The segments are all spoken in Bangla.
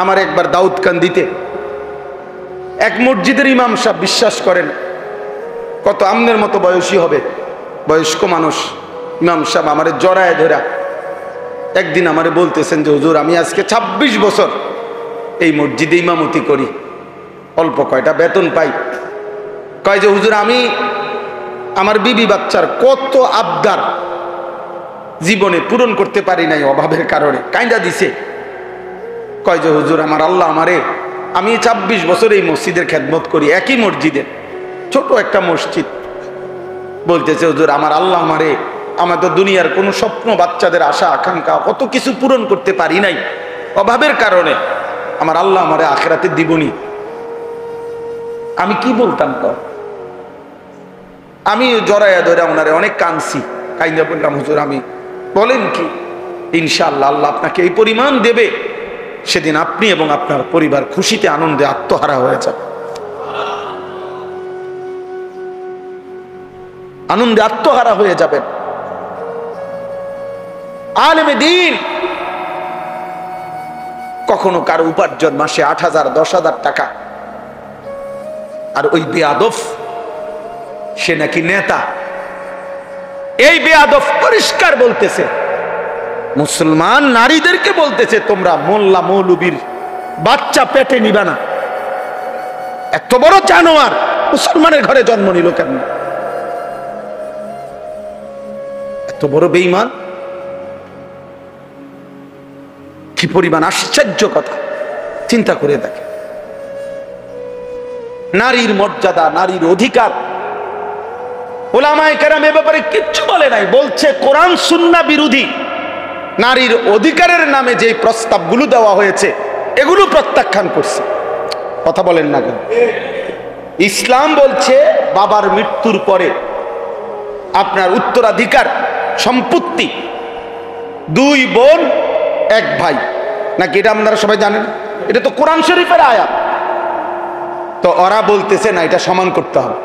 আমার একবার দাউদকান্দিতে এক মসজিদের ইমাম সাহেব, বিশ্বাস করেন কত আমনের মতো বয়সী হবে, বয়স্ক মানুষ, ইমাম সাহেব আমারে জড়ায় ধরা একদিন আমারে বলতেছেন যে হুজুর আমি আজকে 26 বছর এই মসজিদে ইমামতি করি, অল্প কয়টা বেতন পাই। কয় যে হুজুর আমি আমার বিবি বাচ্চার কত আবদার জীবনে পূরণ করতে পারি নাই অভাবের কারণে, কাইন্দা দিছে। কয় যে হুজুর আমার আল্লাহ আমারে, আমি 26 বছর এই মসজিদের খেদমত করি, একই মসজিদের, ছোট একটা মসজিদ। বলতেছে হুজুর আমার আল্লাহ আমারে, আমার তো দুনিয়ার কোনো স্বপ্ন, বাচ্চাদের আশা আকাঙ্ক্ষা কত কিছু পূরণ করতে পারি নাই অভাবের কারণে, আমার আল্লাহ আমারে আখিরাতে দিবনি। আমি কি বলতাম তো, আমি জড়াইয়া ধরে ওনারে অনেক কাঁদছি, কাইন্দা বললাম হুজুর আমি, বলেন কি, ইনশাআল্লাহ আল্লাহ আপনাকে এই পরিমাণ দেবে, সেদিন আপনি এবং আপনার পরিবার খুশিতে আনন্দে আত্মহারা হয়ে যাবে, আনন্দে আত্মহারা হয়ে যাবেন। আলেমে দ্বীন কখনো কারো উপার্জন মাসে 8,000 10,000 টাকা, আর ওই বেয়াদব সে নাকি নেতা। এই বেয়াদব পরিষ্কার বলতেছে, মুসলমান নারীদেরকে বলতেছে তোমরা মোল্লা মৌলবীর বাচ্চা পেটে নিবা না। এত বড় জানোয়ার মুসলমানের ঘরে জন্ম নিল কেন? এত বড় বেঈমান, কি পরিমাণ আশ্চর্য কথা, চিন্তা করে দেখে। নারীর মর্যাদা, নারীর অধিকার, উলামায়ে কেরাম এ ব্যাপারে কিচ্ছু বলে নাই, বলছে কোরআন সুন্নাহ বিরোধী নারীর অধিকারের নামে যে প্রস্তাবগুলো দেওয়া হয়েছে এগুলো প্রত্যাখ্যান করছে। কথা বলেন না কেন? ইসলাম বলছে বাবার মৃত্যুর পরে আপনার উত্তরাধিকার সম্পত্তি 2 বোন 1 ভাই, নাকি এটা আপনারা সবাই জানেন? এটা তো কোরআন শরীফের আয়াত। তো ওরা বলতেছে না, এটা সমান করতে হবে।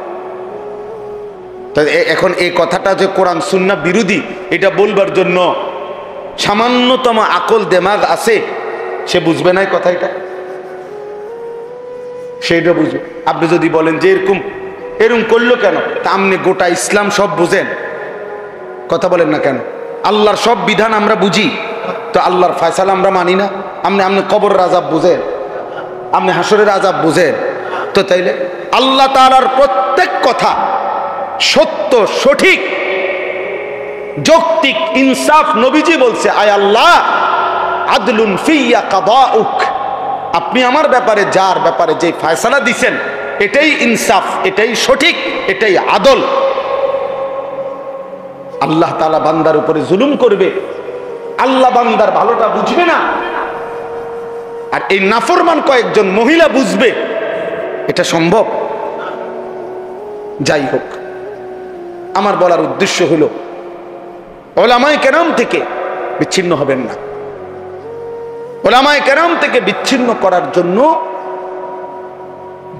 এখন এই কথাটা যে কোরআন সুন্নাহ বিরোধী, এটা বলবার জন্য সামান্যতম আকল দেমাগ আছে, সে বুঝবে না কথা, এটা সেটা বুঝবে। আপনি যদি বলেন যে এরকম করলো কেন, তা আপনি গোটা ইসলাম সব বুঝেন, কথা বলেন না কেন? আল্লাহর সব বিধান আমরা বুঝি, তো আল্লাহর ফয়সালা আমরা মানি না? আপনি কবরের আযাব বুঝেন, আপনি হাসরের আযাব বুঝেন, তো তাইলে আল্লাহ তাআলার প্রত্যেক কথা সত্য, সঠিক, যৌক্তিক, ইনসাফ। নবীজি বলছে আয় আল্লাহ আদলুন ফিয়া কাদাউক, আপনি আমার ব্যাপারে যার ব্যাপারে যে ফয়সালা দিবেন এটাই ইনসাফ, এটাই সঠিক, এটাই আদল। আল্লাহ তাআলা বান্দার উপরে জুলুম করবে, আল্লাহ বান্দার ভালোটা বুঝবে না, আর এই নাফরমান কয়েকজন মহিলা বুঝবে, এটা সম্ভব? যাই হোক, আমার বলার উদ্দেশ্য হলো উলামায়ে কেরাম থেকে বিচ্ছিন্ন হবেন না। উলামায়ে কেরাম থেকে বিচ্ছিন্ন করার জন্য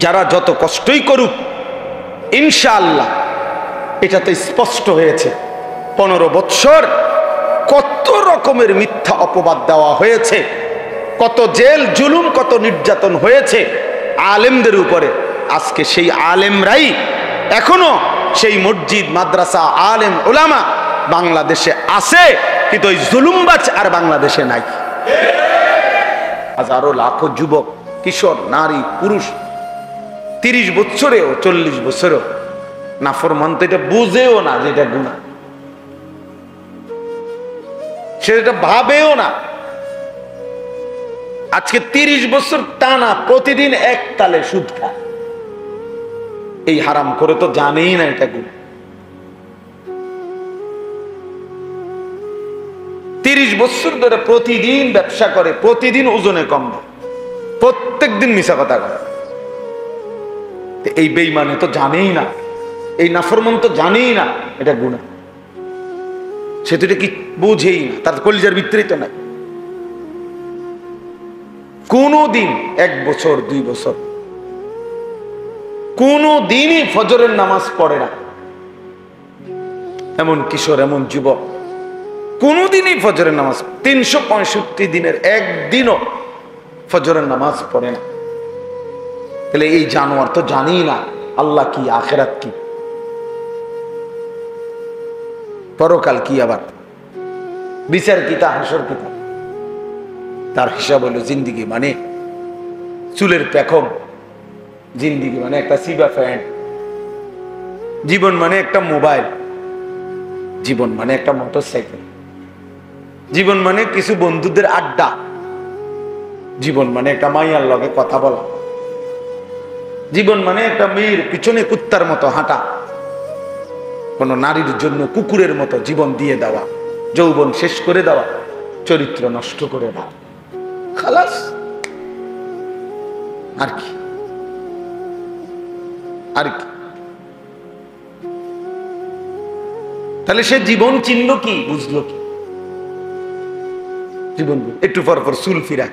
যারা যত কষ্টই করুক, ইনশাআল্লাহ এটা তো স্পষ্ট হয়েছে 15 বৎসর কত রকমের মিথ্যা অপবাদ দেওয়া হয়েছে, কত জেল জুলুম, কত নির্যাতন হয়েছে আলেমদের উপরে। আজকে সেই আলেমরাই এখনো সেই মসজিদ, মাদ্রাসা, আলেম, উলামা বাংলাদেশে আছে, কিন্তু ওই জুলুমবাজ আর বাংলাদেশে নাই। হাজারো লাখো যুবক, কিশোর, নারী, পুরুষ 30 বছরেও 40 বছরেও নাফরমান, তো এটা বুঝেও না যে এটা গুনাহ, সেটা ভাবেও না। আজকে 30 বছর টানা প্রতিদিন এক তালে সুদ খায়, এই হারাম করে তো জানেই না এটা গুনাহ। 30 বছর ধরে প্রতিদিন ব্যবসা করে, প্রতিদিন ওজনে কম দেয়, প্রত্যেক দিন মিছা কথা করে। এই বেঈমানে তো জানেই না, এই নাফরমান তো জানেই না এটা গুনাহ, সে তো এটা কি বুঝেই না, তার কলিজার ভিতরেই তো নাই। কোনদিন 1 বছর 2 বছর কোনদিনই ফজরের নামাজ পড়ে না এমন কিশোর, এমন যুবক কোনদিনই ফজরের নামাজ 365 দিনের একদিনও ফজরের নামাজ পড়ে না। তাহলে এই জানোয়ার তো জানি না আল্লাহ কি, আখেরাত কি, পরকাল কি, আবার বিচার কি, তা হাসর কি। তার হিসাব হলো জিন্দিগি মানে চুলের পেখম, জিন্দিগি মানে একটা সিবা ফ্যান, জীবন মানে একটা মোবাইল, জীবন মানে একটা মোটরসাইকেল, জীবন মানে কিছু বন্ধুদের আড্ডা, জীবন মানে একটা মাইয়ার লগে কথা বলা, জীবন মানে একটা মেয়ের পিছনে কুত্তার মতো হাঁটা, কোন নারীর জন্য কুকুরের মতো জীবন দিয়ে দেওয়া, যৌবন শেষ করে দেওয়া, চরিত্র নষ্ট করে দেওয়া, খালাস। আর কি, আর কি? তাহলে সে জীবন চিনল কি, বুঝলো কি? জীবন একটু পর পর চুল ফিরা,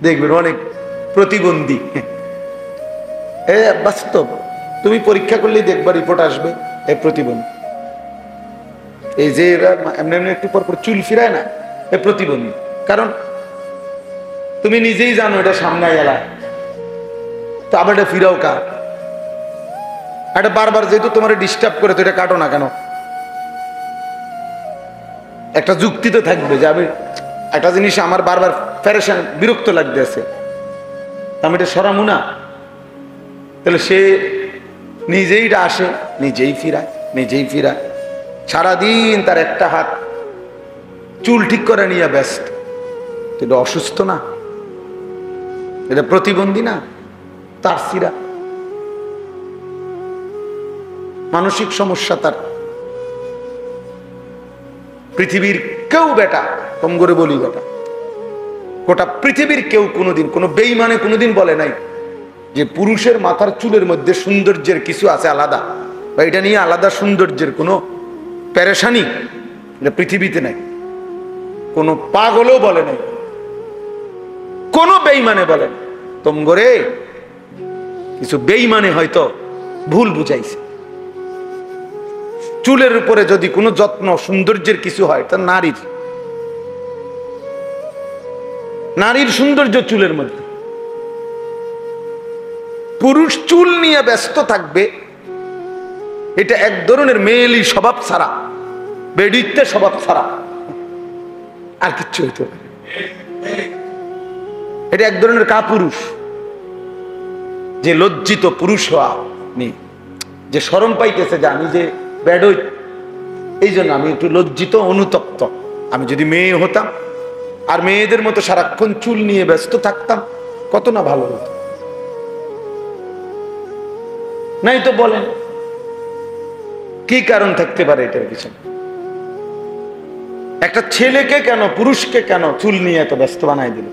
দেখবেন অনেক প্রতিবন্ধী, বাস্তব, তুমি পরীক্ষা করলেই দেখবা রিপোর্ট আসবে এ প্রতিবন্ধী। এই যে এরা এমনি এমনি একটু পর পর চুল ফিরায় না, এ প্রতিবন্ধী। কারণ তুমি নিজেই জানো এটা সামনে এলা, তো আবার এটা ফিরাও কার? এটা বারবার যেহেতু তোমার ডিস্টার্ব করে, তো এটা কাটো না কেন? একটা যুক্তি তো থাকবে যে আমি একটা জিনিস আমার বারবার ফেরেশান, বিরক্ত লাগতেছে, আমি এটা সরামু না। তাহলে সে নিজেই আসে, নিজেই ফিরায়, নিজেই ফিরায়, সারাদিন তার একটা হাত চুল ঠিক করে নিয়ে ব্যস্ত। এটা অসুস্থ না? এটা প্রতিবন্ধী না? তার সিরা মানসিক সমস্যা তার। পৃথিবীর কেউ বেটা, কম করে বলি বেটা, গোটা পৃথিবীর কেউ কোনোদিন, কোনো বেঈমানে কোনোদিন বলে নাই যে পুরুষের মাথার চুলের মধ্যে সৌন্দর্যের কিছু আছে আলাদা, বা এটা নিয়ে আলাদা সৌন্দর্যের কোনো পেরেশানি, এটা পৃথিবীতে নাই। কোনো পাগলও বলে নাই, কোনো বেঈমানে বলে না। তোমগরে কিছু বেঈমানে হয়তো ভুল বুঝাইছে। চুলের উপরে যদি কোনো যত্ন, সৌন্দর্যের কিছু হয়, তা নারীর সৌন্দর্য চুলের মধ্যে। পুরুষ চুল নিয়ে ব্যস্ত থাকবে, এটা এক ধরনের মেয়েলি স্বভাব ছাড়া, বেডিতে স্বভাব ছাড়া আর কিচ্ছু হইতে পারে। এটা এক ধরনের কাপুরুষ, যে লজ্জিত পুরুষ হওয়া নেই, যে শরম পাইতেছে যে আমি যে বেডই, এই জন্য আমি একটু লজ্জিত, অনুতপ্ত। আমি যদি মেয়ে হতাম আর মেয়েদের মতো সারাক্ষণ চুল নিয়ে ব্যস্ত থাকতাম, কত না ভালো হতো। নাই তো বলেন কি কারণ থাকতে পারে এটার পিছনে? একটা ছেলেকে কেন, পুরুষকে কেন চুল নিয়ে এত ব্যস্ত বানাই দিল?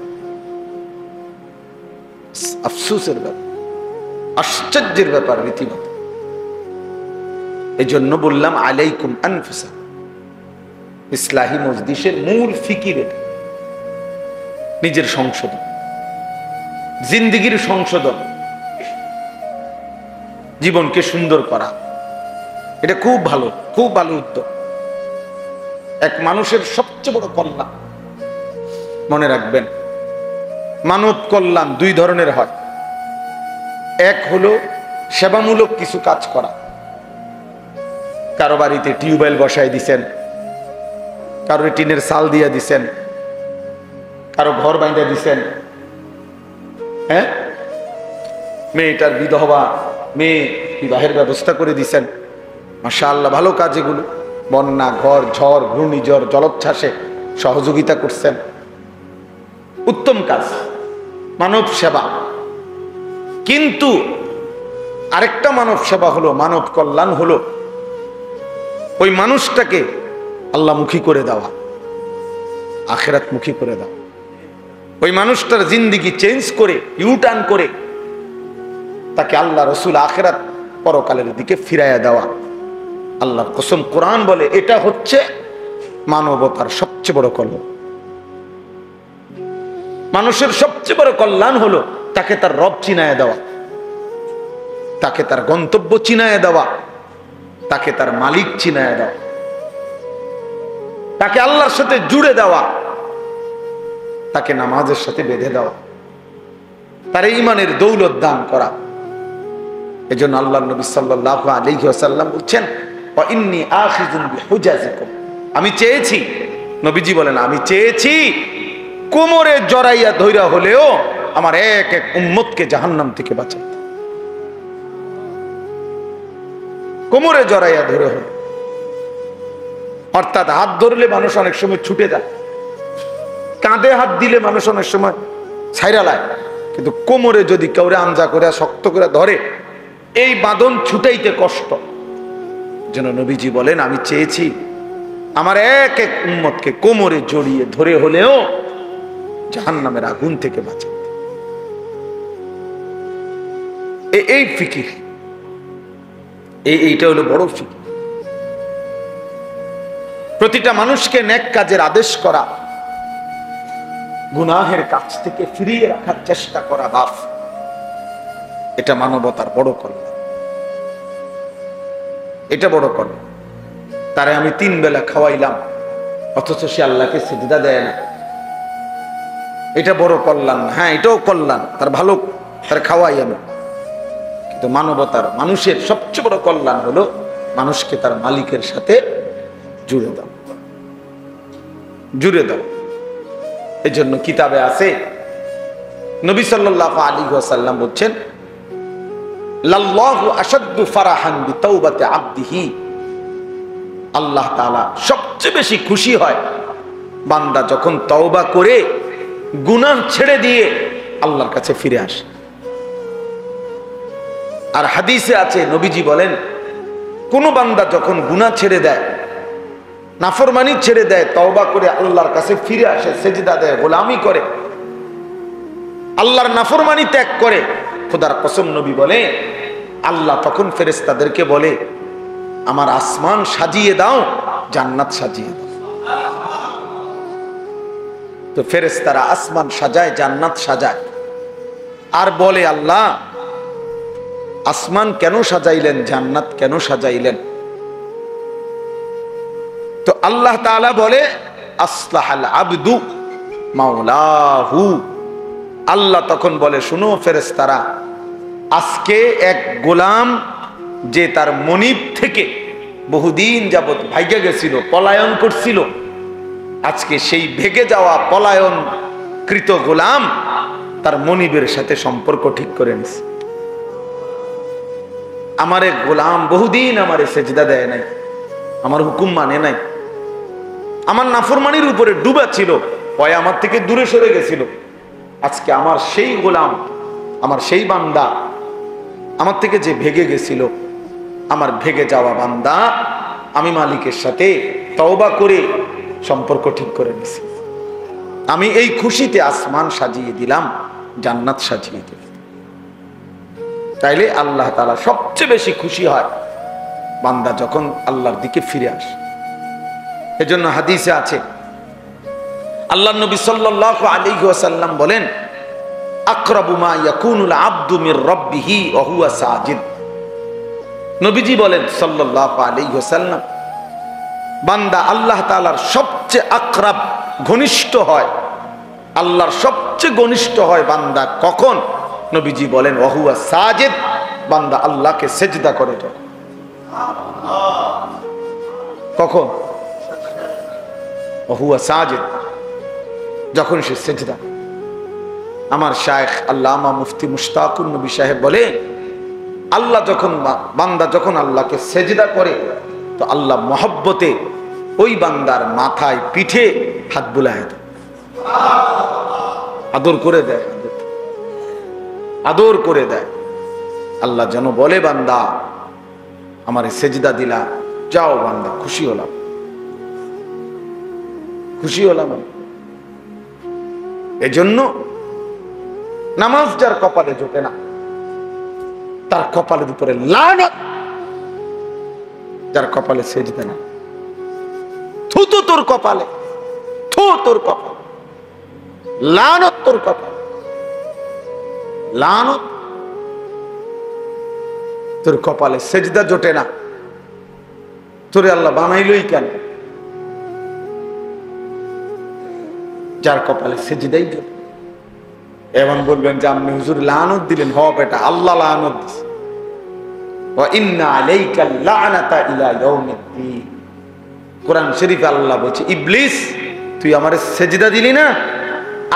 আফসোসের ব্যাপার, আশ্চর্যের ব্যাপার রীতিমতো। এই জন্য বললাম আলাইকুম আনফুসা। ইসলাহি মজলিসের মূল ফিকির এটা, নিজের সংশোধন, জিন্দিগির সংশোধন, জীবনকে সুন্দর করা। এটা খুব ভালো, খুব ভালো উদ্যোগ। এক মানুষের সবচেয়ে বড় কল্যাণ, মনে রাখবেন, মানব কল্যাণ দুই ধরনের হয়। এক হলো সেবামূলক কিছু কাজ করা। কারো বাড়িতে টিউবওয়েল বসাই দিছেন, কারো টিনের চাল দিয়ে দিছেন, কারো ঘর বাঁধা দিছেন, হ্যাঁ, মেয়েটার বিধবা, মেয়ে বিবাহের ব্যবস্থা করে দিছেন। মাশাআল্লাহ, ভালো কাজ এগুলো। বন্যা, ঝড়, ঘূর্ণিঝড়, জলোচ্ছ্বাসে সহযোগিতা করছেন, উত্তম কাজ, মানব সেবা। কিন্তু আরেকটা মানব সেবা হলো, মানব কল্যাণ হলো ওই মানুষটাকে আল্লাহমুখী করে দেওয়া, আখিরাতমুখী করে দেওয়া। ওই মানুষটার জিন্দিগি চেঞ্জ করে, ইউটার্ন করে তাকে আল্লাহ, রসুল, আখিরাত, পরকালের দিকে ফিরাইয়া দেওয়া। আল্লাহর কসম, কোরআন বলে এটা হচ্ছে মানবতার সবচেয়ে বড় কল্যাণ। মানুষের সবচেয়ে বড় কল্যাণ হলো তাকে তার রব চিনায় দেওয়া, তাকে তার গন্তব্য চিনায় দেওয়া, তাকে তার মালিক চিনায় দেওয়া, তাকে আল্লাহর সাথে জুড়ে দেওয়া। তাকে নামাজের সাথে বেঁধে দেওয়া, তার ঈমানের দৌলত দান করা। এজন্য আল্লাহর নবী সাল্লাল্লাহু আলাইহি ওয়াসাল্লাম বলছেন, ওয়া ইন্নী আখিযুন বিহুজাজিকুম, আমি চেয়েছি, নবীজি বলেন আমি চেয়েছি কোমরে জড়াইয়া ধইরা হলেও আমার এক এক উম্মতকে জাহান্নাম থেকে বাঁচাইতে। কোমরে জড়াইয়া ধরে হলো, অর্থাৎ হাত ধরলে মানুষ অনেক সময় ছুটে যায়, কাঁধে হাত দিলে মানুষ অনেক সময় ছাইরা লায়, কিন্তু কোমরে যদি কাউরে আমজা করে শক্ত করে ধরে, এই বাঁধন ছুটাইতে কষ্ট। যেন নবীজি বলেন আমি চেয়েছি আমার এক এক উম্মতকে কোমরে জড়িয়ে ধরে হলেও জাহান্নামের আগুন থেকে বাঁচাতে। এই ফিকির, এইটা হলো বড় ফিকির। প্রতিটা মানুষকে নেক কাজের আদেশ করা, গুনাহের কাছ থেকে ফিরিয়ে রাখার চেষ্টা করা, বাপ, এটা মানবতার বড় কল্যাণ, এটা বড় কল্যাণ। তারে আমি 3 বেলা খাওয়াইলাম অথচ সে আল্লাহকে সিজদা দেয় না, এটা বড় কল্যাণ না? হ্যাঁ, এটাও কল্যাণ, তার ভালো, তার খাওয়াই আমি। কিন্তু মানবতার, মানুষের সবচেয়ে বড় কল্যাণ হলো মানুষকে তার মালিকের সাথে জুড়ে দাও, জুড়ে দাও। এই জন্য কিতাবে আছে, নবী সাল্লাল্লাহু আলাইহি ওয়াসাল্লাম বলছেন, লাল্লাহু আশাদ্দু ফারাহান বিতাওবাতি আবদিহি, আল্লাহ তাআলা সবচেয়ে বেশি খুশি হয় বান্দা যখন তওবা করে গুনাহ ছেড়ে দিয়ে আল্লাহর কাছে ফিরে আসে। আর হাদিসে আছে, নবীজি বলেন, কোন বান্দা যখন গুনাহ ছেড়ে দেয়, নাফরমানি ছেড়ে দেয়, তওবা করে আল্লাহর কাছে ফিরে আসে, সেজদা দেয়, গোলামি করে, আল্লাহর নাফরমানি ত্যাগ করে, খোদার কসম নবী বলে, আল্লাহ তখন ফেরেশতাদেরকে বলে, আমার আসমান সাজিয়ে দাও, জান্নাত সাজিয়ে দাও। তো ফেরেশতারা আসমান সাজায়, জান্নাত সাজায়, আর বলে, আল্লাহ আসমান কেন সাজাইলেন, জান্নাত কেন সাজাইলেন? তো আল্লাহ তাআলা বলে, আসলাহাল আবদু মাওলাহু। আল্লাহ তখন বলে, শুনো ফেরেশতারা, আজকে এক গোলাম যে তার মনিব থেকে বহুদিন যাবত ভাইগে গেছিল, পলায়ন করছিল, আজকে সেই ভেগে যাওয়া পলায়ন কৃত গোলাম তার মনিবের সাথে সম্পর্ক ঠিক করে নিছে। আমারে গোলাম বহুদিন আমারে সেজদা দেয় নাই, আমার হুকুম মানে নাই, আমার নাফরমানির উপরে ডুবা ছিল, ওই আমার থেকে দূরে সরে গেছিল। আজকে আমার সেই গোলাম, আমার সেই বান্দা, আমার থেকে যে ভেগে গেছিল, আমার ভেগে যাওয়া বান্দা, আমি মালিকের সাথে তওবা করে সম্পর্ক ঠিক করে নিছি। আমি এই খুশিতে আসমান সাজিয়ে দিলাম, জান্নাত সাজিয়ে দিলাম। তাইলে আল্লাহ তাআলা সবচেয়ে বেশি খুশি হয় বান্দা যখন আল্লাহর দিকে ফিরে আসে। এজন্য হাদিসে আছে, আল্লাহর নবী সাল্লাল্লাহু আলাইহি ওয়াসাল্লাম বলেন, আকরাবু মা ইয়াকুনুল আবদু মির রাব্বিহি ওয়া হুয়া সাজিদ। নবীজি বলেন সাল্লাল্লাহু আলাইহি ওয়াসাল্লাম, বান্দা আল্লাহ তাআলার সবচেয়ে আকরাব, ঘনিষ্ঠ হয়, আল্লাহর সবচেয়ে ঘনিষ্ঠ হয় বান্দা কখন? নবীজি বলেন, ওয়া হুয়া সাজিদ, বান্দা আল্লাহকে সিজদা করে যখন। কখন? ওয়া হুয়া সাজিদ, যখন সে সিজদা। আমার শায়েখ আল্লামা মুফতি মুশতাকুর নবী সাহেব বলে, আল্লাহ যখন, বান্দা যখন আল্লাহকে সিজদা করে, তো আল্লাহ মহব্বতে ওই বান্দার মাথায়, পিঠে হাত বুলায় দেয়, আদর করে দেয়, আদর করে দেয়। আল্লাহ যেন বলে, বান্দা আমারে সিজদা দিলা, যাও বান্দা, খুশি হলাম, খুশি হলাম। এজন্য নামাজ যার কপালে জোটে না, তার কপালের উপরে লানত। যার কপালে সিজদা না, থু তো তোর কপালে, থু তোর কপাল, লানত তোর কপাল, লানত তোর কপালে। সিজদা জোটে না, তোরে আল্লাহ বানাইলই কেন? যার কপালে সেজদাই যাবে। এমন বলবেন যে আপনি হুজুর লানত দিলেন, হ বেটা আল্লাহ লানত দিছে। ওয়া ইন্না আলাইকা লানাতা ইলা ইয়াউমিদ্দিন। কোরআন শরীফে আল্লাহ বলছে, ইবলিস তুই আমারে সেজদা দিলি না,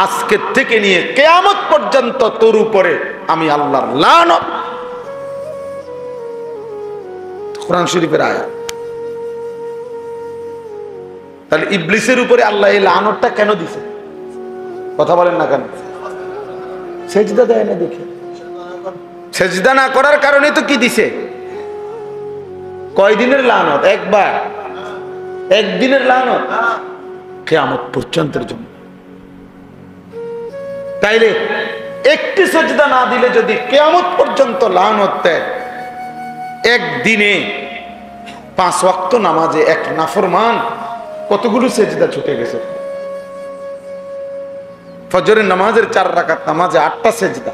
আজকে থেকে নিয়ে কিয়ামত পর্যন্ত তোর উপরে আমি আল্লাহর লানত। কোরআন শরীফের আয়াত। তাহলে ইবলিসের উপরে আল্লাহ এই লানতটা কেন দিছে? কথা বলেন না কেন? সেজদা দেয় না দেখে। সেজদা না করার কারণে তো কি দিছে? কয়দিনের লানত? একবার, একদিনের লানত, কিয়ামত পর্যন্তের জন্য। তাইলে একটি সেজদা না দিলে যদি কিয়ামত পর্যন্ত লানত দেয়, একদিনে 5 ওয়াক্ত নামাজে এক নাফরমান কতগুলো সেজদা ছুটে গেছে। ফজরের নামাজের 4 রাকাত নামাজে 8টা সেজদা,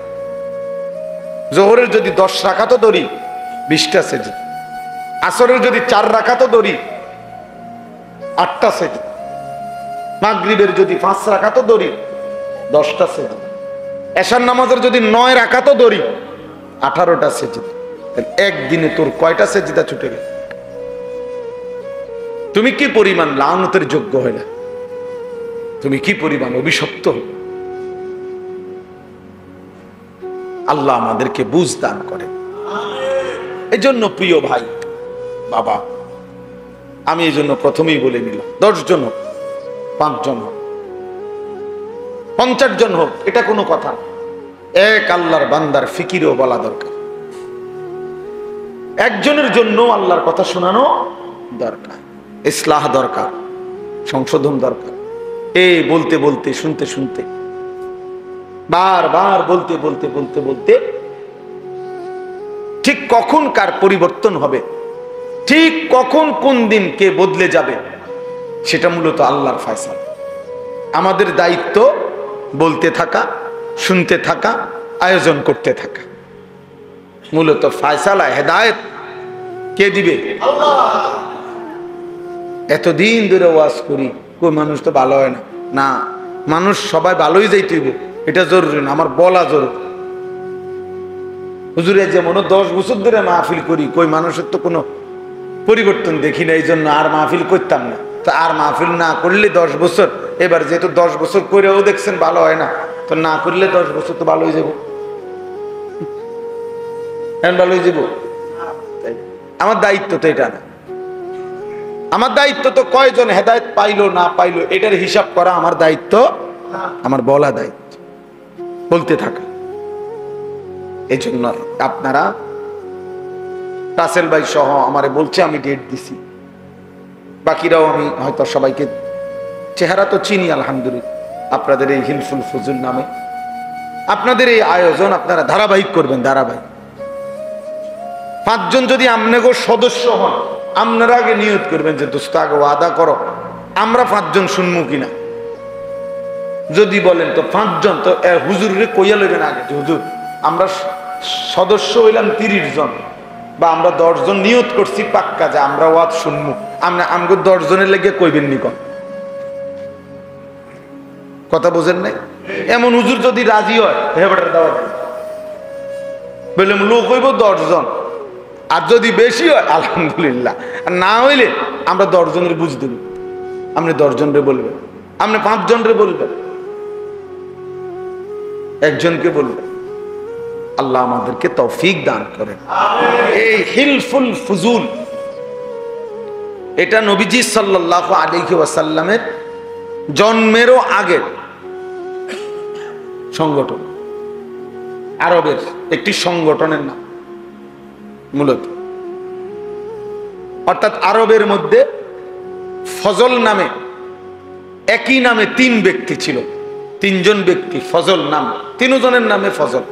জোহরের যদি 10 রাকাতও ধরি 20টা সেজদা, আসরের যদি 4 রাকাতও ধরি 8টা সেজদা, মাগরিবের যদি 5 রাকাতও ধরি 10টা সেজদা, এশার নামাজের যদি 9 রাকাতও ধরি 18টা সেজদা। একদিনে তোর কয়টা সেজদা ছুটে গেল? তুমি কি পরিমাণ লানতের যোগ্য হইলে, তুমি কি পরিমাণ অভিশপ্ত হইলে। আল্লাহ আমাদেরকে বুঝ দান করে। এই জন্য প্রিয় ভাই বাবা, আমি এই জন্য প্রথমেই বলে নিলাম, 10 জন হোক, 5 জন হোক, 50 জন হোক, এটা কোনো কথা। এক আল্লাহর বান্দার ফিকিরও বলা দরকার, একজনের জন্য আল্লাহর কথা শোনানো দরকার, ইসলাহ দরকার, সংশোধন দরকার। এই বলতে বলতে, শুনতে শুনতে, বারবার বলতে বলতে বলতে বলতে ঠিক কখন কার পরিবর্তন হবে, ঠিক কখন কোন দিন কে বদলে যাবে, সেটা মূলত আল্লাহর ফয়সালা। আমাদের দায়িত্ব বলতে থাকা, শুনতে থাকা, আয়োজন করতে থাকা। মূলত ফয়সালা, হেদায়েত কে দিবে? আল্লাহ। এতদিন ধরে ওয়াজ করি, কোন মানুষ তো ভালো হয় না। না, মানুষ সবাই ভালোই যাইতে হইব এটা জরুরি না, আমার বলা জরুরি। হুজুরে যেমন 10 বছর ধরে মাহফিল করি, কই মানুষের তো কোনো পরিবর্তন দেখি না, এই জন্য আর মাহফিল করতাম না। তো আর মাহফিল না করলে 10 বছর, এবার যেহেতু 10 বছর করেও দেখছেন ভালো হয় না, তো না করলে 10 বছর তো ভালো হয়ে যাব, ভালো হয়ে যাব। আমার দায়িত্ব তো এটা না। আমার দায়িত্ব তো কয়জন হেদায়েত পাইলো না পাইলো এটার হিসাব করা আমার দায়িত্ব, আমার বলা দায়িত্ব, বলতে থাকা। এই জন্য আপনারা, রাসেল ভাই সহ আমারে বলছে, আমি ডেট দিছি, বাকিরাও আমি হয়তো সবাইকে চেহারা তো চিনি আলহামদুলিল্লাহ। আপনাদের এই হিলফুল ফুজুল নামে আপনাদের এই আয়োজন আপনারা ধারাবাহিক করবেন, ধারাবাহিক। 5 জন যদি আপনাগো সদস্য হন, আপনারা আগে নিয়ত করবেন যে দোস্ত আগে ওয়াদা করো আমরা 5 জন শুনবো কিনা। যদি বলেন তো 5 জন, তো হুজুরে কইয়া লইবেন আগে যে হুজুর আমরা সদস্য হইলাম 30 জন, বা আমরা 10 জন নিয়ত করছি পাক্কা যে আমরা ওয়াজ শুনবো। আমগো 10 জনের লেগে কইবেন নি কোন কথা বোঝেন নাই? এমন হুজুর যদি রাজি হয় হেবাটার দাওয়াত বললাম, লোক হইব 10 জন, আর যদি বেশি হয় আলহামদুলিল্লাহ, আর না হইলে আমরা 10 জনের বুঝ দেব। আপনি 10 জনরে বলবেন, আপনি 5 জনরে বলবেন, একজনকে বলবেন। আল্লাহ আমাদেরকে তৌফিক দান করেন। এই হিলফুল ফুজুল এটা নবীজি সাল্লাল্লাহু আলাইহি ওয়াসাল্লামের জন্মেরও আগের সংগঠন, আরবের একটি সংগঠনের নাম মূলত। অর্থাৎ আরবের মধ্যে ফজল নামে, একই নামে 3 ব্যক্তি ছিল, 3 জন ব্যক্তি ফজল নাম, 3 জনের নামে ফজল।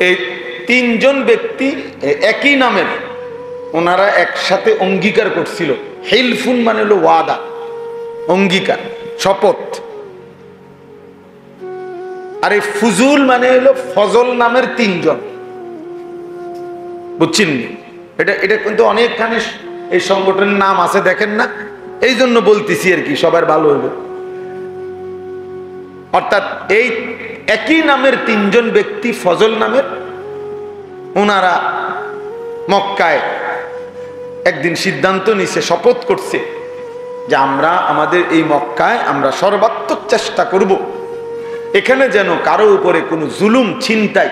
এই 3 জন ব্যক্তি একই নামের, ওনারা একসাথে অঙ্গীকার করছিল। হিলফুন মানে হলো ওয়াদা, অঙ্গীকার, শপথ। আর এই ফুজুল মানে হলো ফজল নামের 3 জন, বুঝছেন? এটা কিন্তু অনেকখানি এই সংগঠনের নাম আছে, দেখেন না? এই জন্য বলতেছি আর কি, সবার ভালো হইবে। অর্থাৎ এই একই নামের তিনজন ব্যক্তি ফজল নামের, ওনারা মক্কায় একদিন সিদ্ধান্ত নিছে, শপথ করছে যে আমরা আমাদের এই মক্কায় আমরা সর্বাত্মক চেষ্টা করব এখানে যেন কারো উপরে কোনো জুলুম, ছিনতাই,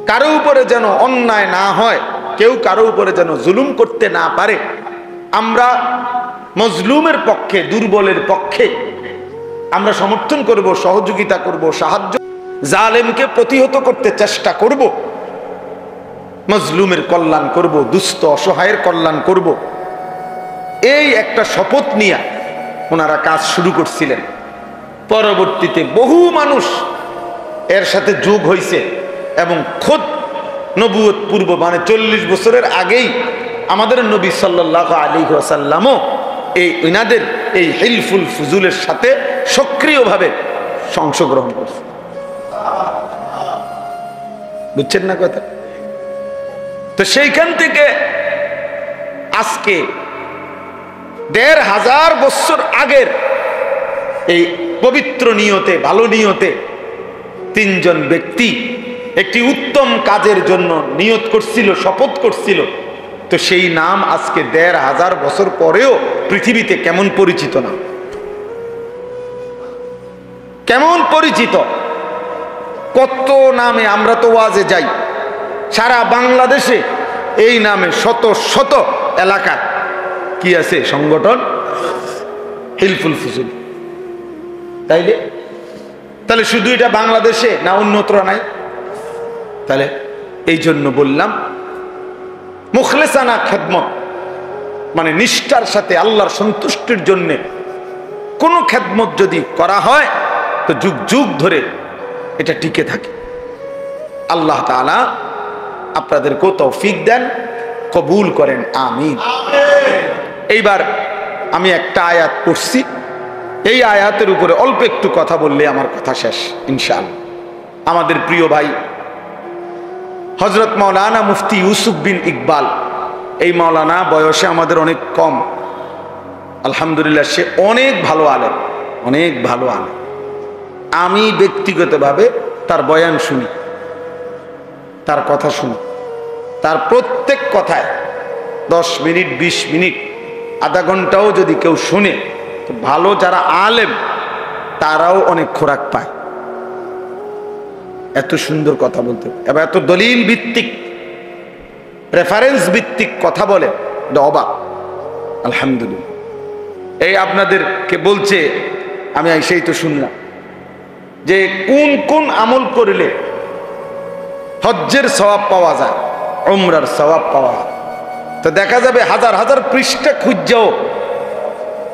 কারো উপরে যেন অন্যায় না হয়, কেউ কারো উপরে যেন জুলুম করতে না পারে। আমরা মজলুমের পক্ষে, দুর্বলের পক্ষে আমরা সমর্থন করব, সহযোগিতা করব, সাহায্য, জালেমকে প্রতিহত করতে চেষ্টা করব, মজলুমের কল্যাণ করব, দুস্থ অসহায়ের কল্যাণ করব। এই একটা শপথ নিয়ে ওনারা কাজ শুরু করছিলেন। পরবর্তীতে বহু মানুষ এর সাথে যোগ হয়েছে এবং খোদ নবুয়ত পূর্ব, মানে 40 বছরের আগেই আমাদের নবী সাল্লাল্লাহু আলাইহি ওয়াসাল্লামও এই ইনাদের এই হিলফুল ফুজুলের সাথে সক্রিয়ভাবে অংশগ্রহণ করছে। বুঝছেন না কথা? তো সেইখান থেকে আজকে 1500 বছর আগের এই পবিত্র নিয়তে, ভালো নিয়তে তিনজন ব্যক্তি একটি উত্তম কাজের জন্য নিয়ত করছিল, শপথ করছিল। তো সেই নাম আজকে 1500 বছর পরেও পৃথিবীতে কেমন পরিচিত না, কেমন পরিচিত। কত নামে আমরা তো ওয়াজে যাই, সারা বাংলাদেশে এই নামে শত শত এলাকা কি আছে সংগঠন, হিলফুল ফুজুল। তাহলে শুধু এটা বাংলাদেশে না, অন্যত্র নাই? তাহলে এই জন্য বললাম মুখলেসানা খেদমত, মানে নিষ্ঠার সাথে আল্লাহর সন্তুষ্টির জন্য কোনো খেদমত যদি করা হয় তো যুগ যুগ ধরে এটা টিকে থাকে। আল্লাহ তাআলা আপনাদেরকেও তৌফিক দেন, কবুল করেন, আমিন। এইবার আমি একটা আয়াত পড়ছি, এই আয়াতের উপরে অল্প একটু কথা বললে আমার কথা শেষ ইনশাআল্লাহ। আমাদের প্রিয় ভাই হযরত মাওলানা মুফতি ইউসুফ বিন ইকবাল, এই মাওলানা বয়সে আমাদের অনেক কম, আলহামদুলিল্লাহ সে অনেক ভালো আলেম, অনেক ভালো আলেম। আমি ব্যক্তিগতভাবে তার বয়ান শুনি, তার কথা শুনি, তার প্রত্যেক কথায় 10 মিনিট 20 মিনিট আধা ঘন্টাও যদি কেউ শুনে তো ভালো যারা আলেম তারাও অনেক খোরাক পায়। এত সুন্দর কথা বলতে এবার এত দলিল ভিত্তিক, রেফারেন্স ভিত্তিক কথা বলে, অবাক। আলহামদুলিল্লাহ। এই আপনাদেরকে বলছে, আমি সেই তো শুনলাম যে কোন কোন আমল করলে হজ্জের সওয়াব পাওয়া যায়, উমরার সওয়াব পাওয়া যায়। তো দেখা যাবে হাজার হাজার পৃষ্ঠা খুঁজাও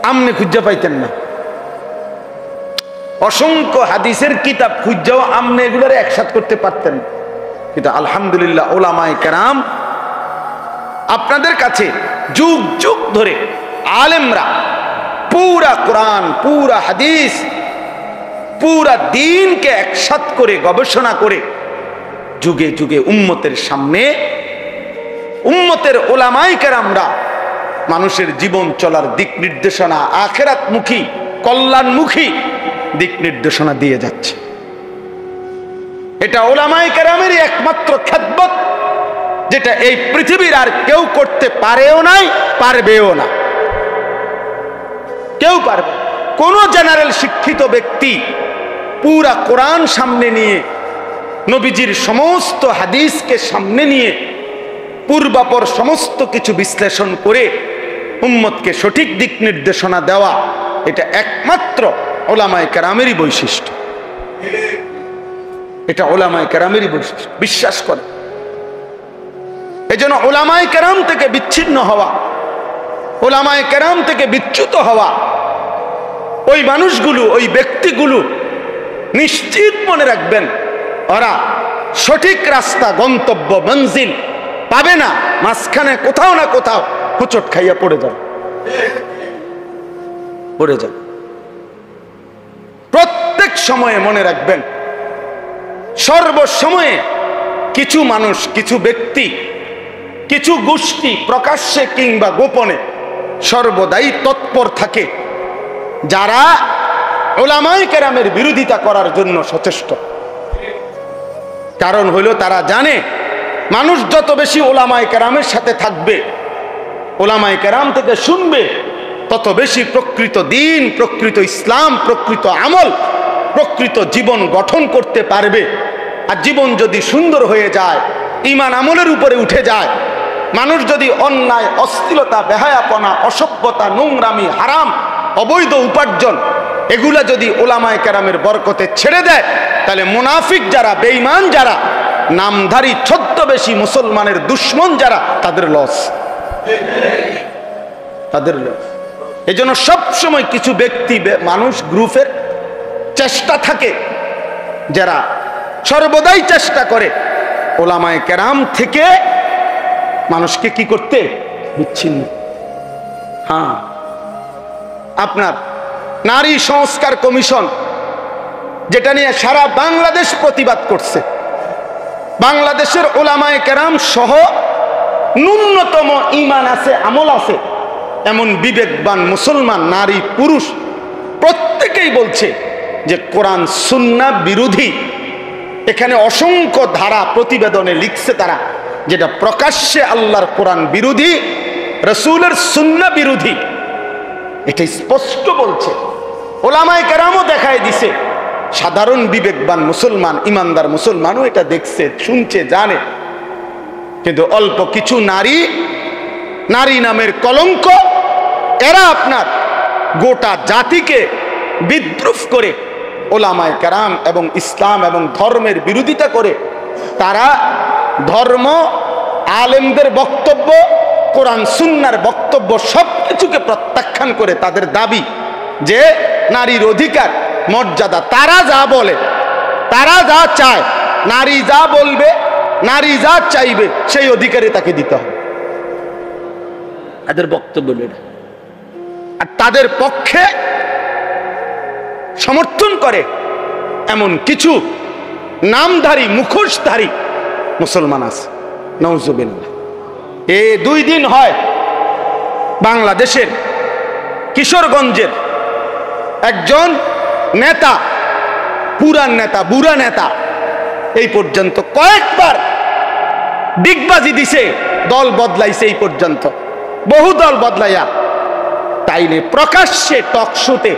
আমনে খুঁজা পাইতেন না, অসংখ্য হাদিসের কিতাব খুঁজাও আমনে এগুলোর একসাথ করতে পারতেন। কিন্তু আলহামদুলিল্লাহ ওলামায়ে কেরাম আপনাদের কাছে যুগ যুগ ধরে আলেমরা পুরা কোরআন, পুরা হাদিস, পুরা দ্বীনকে একসাথ করে গবেষণা করে যুগে যুগে উম্মতের সামনে, উম্মতের ওলামায়ে কেরামরা মানুষের জীবন চলার দিক নির্দেশনা, আখিরাতমুখী, কল্যাণমুখী দিক নির্দেশনা দিয়ে যাচ্ছে। এটা ওলামায়ে কেরামেরই একমাত্র খেদমত, যেটা এই পৃথিবীর আর কেউ করতে পারেও নাই, পারবেও না, কেউ পারবে। কোন জেনারেল শিক্ষিত ব্যক্তি পুরা কোরআন সামনে নিয়ে, নবীজির সমস্ত হাদিসকে সামনে নিয়ে পূর্বাপর সমস্ত কিছু বিশ্লেষণ করে উম্মতকে সঠিক দিক নির্দেশনা দেওয়া, এটা একমাত্র ওলামায়ে কেরামেরই বৈশিষ্ট্য। এটা ওলামায়ে কেরামেরই বৈশিষ্ট্য, বিশ্বাস করে। এজন্য ওলামায়ে কেরাম থেকে বিচ্ছিন্ন হওয়া, ওলামায়ে কেরাম থেকে বিচ্যুত হওয়া, ওই মানুষগুলো, ওই ব্যক্তিগুলো নিশ্চিত মনে রাখবেন ওরা সঠিক রাস্তা, গন্তব্য, মঞ্জিল পাবে না, মাঝখানে কোথাও না কোথাও হোঁচট খাইয়া পড়ে যাবে, পড়ে যাবে। প্রত্যেক সময়ে মনে রাখবেন, সর্বসময়ে কিছু মানুষ, কিছু ব্যক্তি, কিছু গোষ্ঠী প্রকাশ্যে কিংবা গোপনে সর্বদাই তৎপর থাকে, যারা উলামায়ে কেরামের বিরোধিতা করার জন্য সচেষ্ট। কারণ হলো তারা জানে মানুষ যত বেশি উলামায়ে কেরামের সাথে থাকবে, উলামায়ে কেরাম থেকে শুনবে, তত বেশি প্রকৃত দ্বীন, প্রকৃত ইসলাম, প্রকৃত আমল, প্রকৃত জীবন গঠন করতে পারবে। আর জীবন যদি সুন্দর হয়ে যায়, ঈমান আমলের উপরে উঠে যায়, মানুষ যদি অন্যায়, অশ্লীলতা, বেহায়াপনা, অসভ্যতা, নোংরামি, হারাম, অবৈধ উপার্জন এগুলা যদি উলামায়ে কেরামের বরকতে ছেড়ে দেয়, তাহলে মুনাফিক যারা, বেঈমান যারা, নামধারী ছদ্মবেশী মুসলমানের দুশ্মন যারা, তাদের লস, তাদের লস। এই জন্য সবসময় কিছু ব্যক্তি, মানুষ, গ্রুপের চেষ্টা থাকে, যারা সর্বদাই চেষ্টা করে উলামায়ে কেরাম থেকে মানুষকে কি করতে, বিচ্ছিন্ন। হ্যাঁ, আপনার নারী সংস্কার কমিশন, যেটা নিয়ে সারা বাংলাদেশ প্রতিবাদ করছে, বাংলাদেশের উলামায়ে কেরাম সহ ন্যূনতম ঈমান আছে, আমল আছে এমন বিবেকবান মুসলমান নারী পুরুষ প্রত্যেকেই বলছে যে কোরআন সুন্নাহ বিরোধী। এখানে অসংখ্য ধারা প্রতিবেদনে লিখছে তারা, যেটা প্রকাশ্যে আল্লাহর কোরআন বিরোধী, রাসূলের সুন্নাহ বিরোধী, এটা স্পষ্ট বলছে। উলামায়ে কেরামও দেখায় দিছে, সাধারণ বিবেকবান মুসলমান, ইমানদার মুসলমানও এটা দেখছে, শুনছে, জানে। কিন্তু অল্প কিছু নারী, নারী নামের কলঙ্ক, এরা আপনার গোটা জাতিকে বিদ্রুপ করে উলামায়ে কেরাম এবং ইসলাম এবং ধর্মের বিরোধিতা করে তারা ধর্ম, আলেমদের বক্তব্য, কোরআন সুন্নাহর বক্তব্য সবকিছুকে প্রত্যাখ্যান করে তাদের দাবি যে নারীর অধিকার, মর্যাদা, তারা যা বলে, তারা যা চায়, নারী যা বলবে, নারী যা চাইবে, সেই অধিকারই তাকে দিতে হবে। তাদের বক্তব্য এটা। আর তাদের পক্ষে সমর্থন করে এমন কিছু নামধারী, মুখোশধারী মুসলমান আছে, নাউজুবিল্লাহ। এই 2 দিন হয় বাংলাদেশের কিশোরগঞ্জের একজন নেতা, পুরান নেতা, বুড়া নেতা, এই পর্যন্ত কয়েকবার ডিগবাজি দিছে, দল বদলাইছে, এই পর্যন্ত বহু দল বদলাইয়া, তাইলে প্রকাশ্যে টক শোতে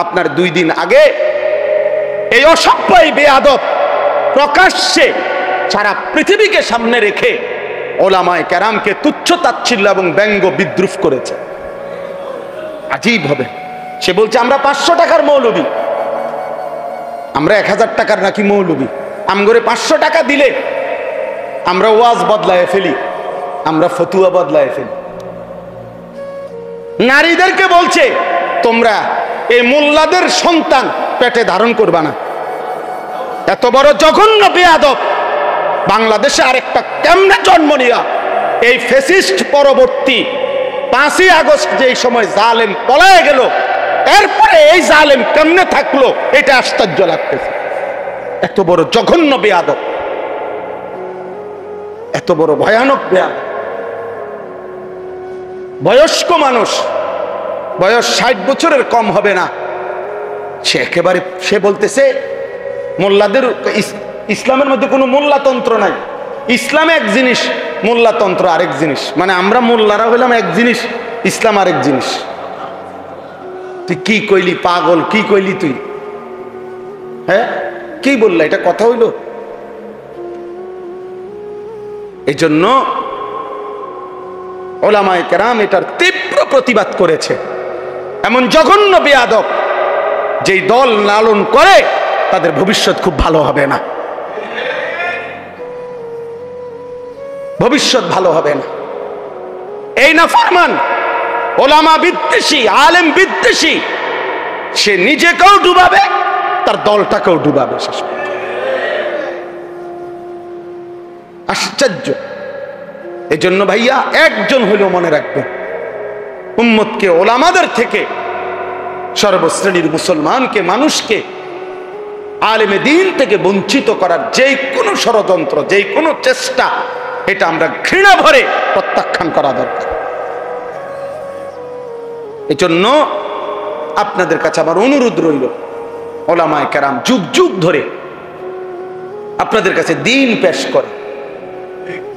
আপনার 2 দিন আগে এই অসভ্য, বেয়াদব প্রকাশ্যে সারা পৃথিবীকে সামনে রেখে উলামায়ে কেরামকে তুচ্ছ তাচ্ছিল্য এবং ব্যঙ্গ বিদ্রুপ করেছে। আজীব হবে। সে বলছে আমরা 500 টাকার মৌলবী, আমরা 1000 টাকার নাকি মৌলবী, আমগরে 500 টাকা দিলে আমরা ওয়াজ বদলায় ফেলি, আমরা ফতুয়া বদলায় ফেলি। নারীদেরকে বলছে তোমরা এই মোল্লাদের সন্তান পেটে ধারণ করবা না। এত বড় জঘন্য বেয়াদব বাংলাদেশে আরেকটা কেমনে জন্ম নিয়া এই ফ্যাসিস্ট পরবর্তী 5ই আগস্ট যেই সময় জালেম পলায় গেল, এরপরে এই জালেম কেমনে থাকলো, এটা আশ্চর্য লাগতেছে। এত বড় জঘন্য বেয়াদব, এত বড় ভয়ানক বেয়াদব। বয়স্ক মানুষ, বয়স 60 বছরের কম হবে না, সে একেবারে, সে বলতেছে মোল্লাদের, ইসলামের মধ্যে কোনো মোল্লাতন্ত্র নাই, ইসলাম এক জিনিস, মোল্লাতন্ত্র আরেক জিনিস। মানে আমরা মোল্লারা হইলাম এক জিনিস, ইসলাম আরেক জিনিস। তুই কি কইলি পাগল, কি কইলি তুই? হ্যাঁ, কি বললা? এটা কথা হইল? এই জন্য উলামায়ে কেরাম এটার তীব্র প্রতিবাদ করেছে। এমন জঘন্য বেয়াদব যেই দল লালন করে তাদের ভবিষ্যৎ খুব ভালো হবে না, ভবিষ্যৎ ভালো হবে না। এই নাফরমান, ওলামা বিদ্বেষী, আলেম বিদ্বেষী, সে নিজেকেও ডুবাবে, তার দলটাকেও ডুবাবে। আশ্চর্য। এই জন্য ভাইয়া একজন হলেও মনে রাখবেন, উম্মতকে ওলামাদের থেকে, সর্বশ্রেণীর মুসলমানকে, মানুষকে আলেমে দ্বীন থেকে বঞ্চিত করার যে কোনো ষড়যন্ত্র, যে কোনো চেষ্টা, এটা আমরা ঘৃণা ভরে প্রত্যাখ্যান করা দরকার। এই জন্য আপনাদের কাছে আমার অনুরোধ রইল, ওলামায়ে কেরাম যুগ যুগ ধরে আপনাদের কাছে দ্বীন পেশ করে,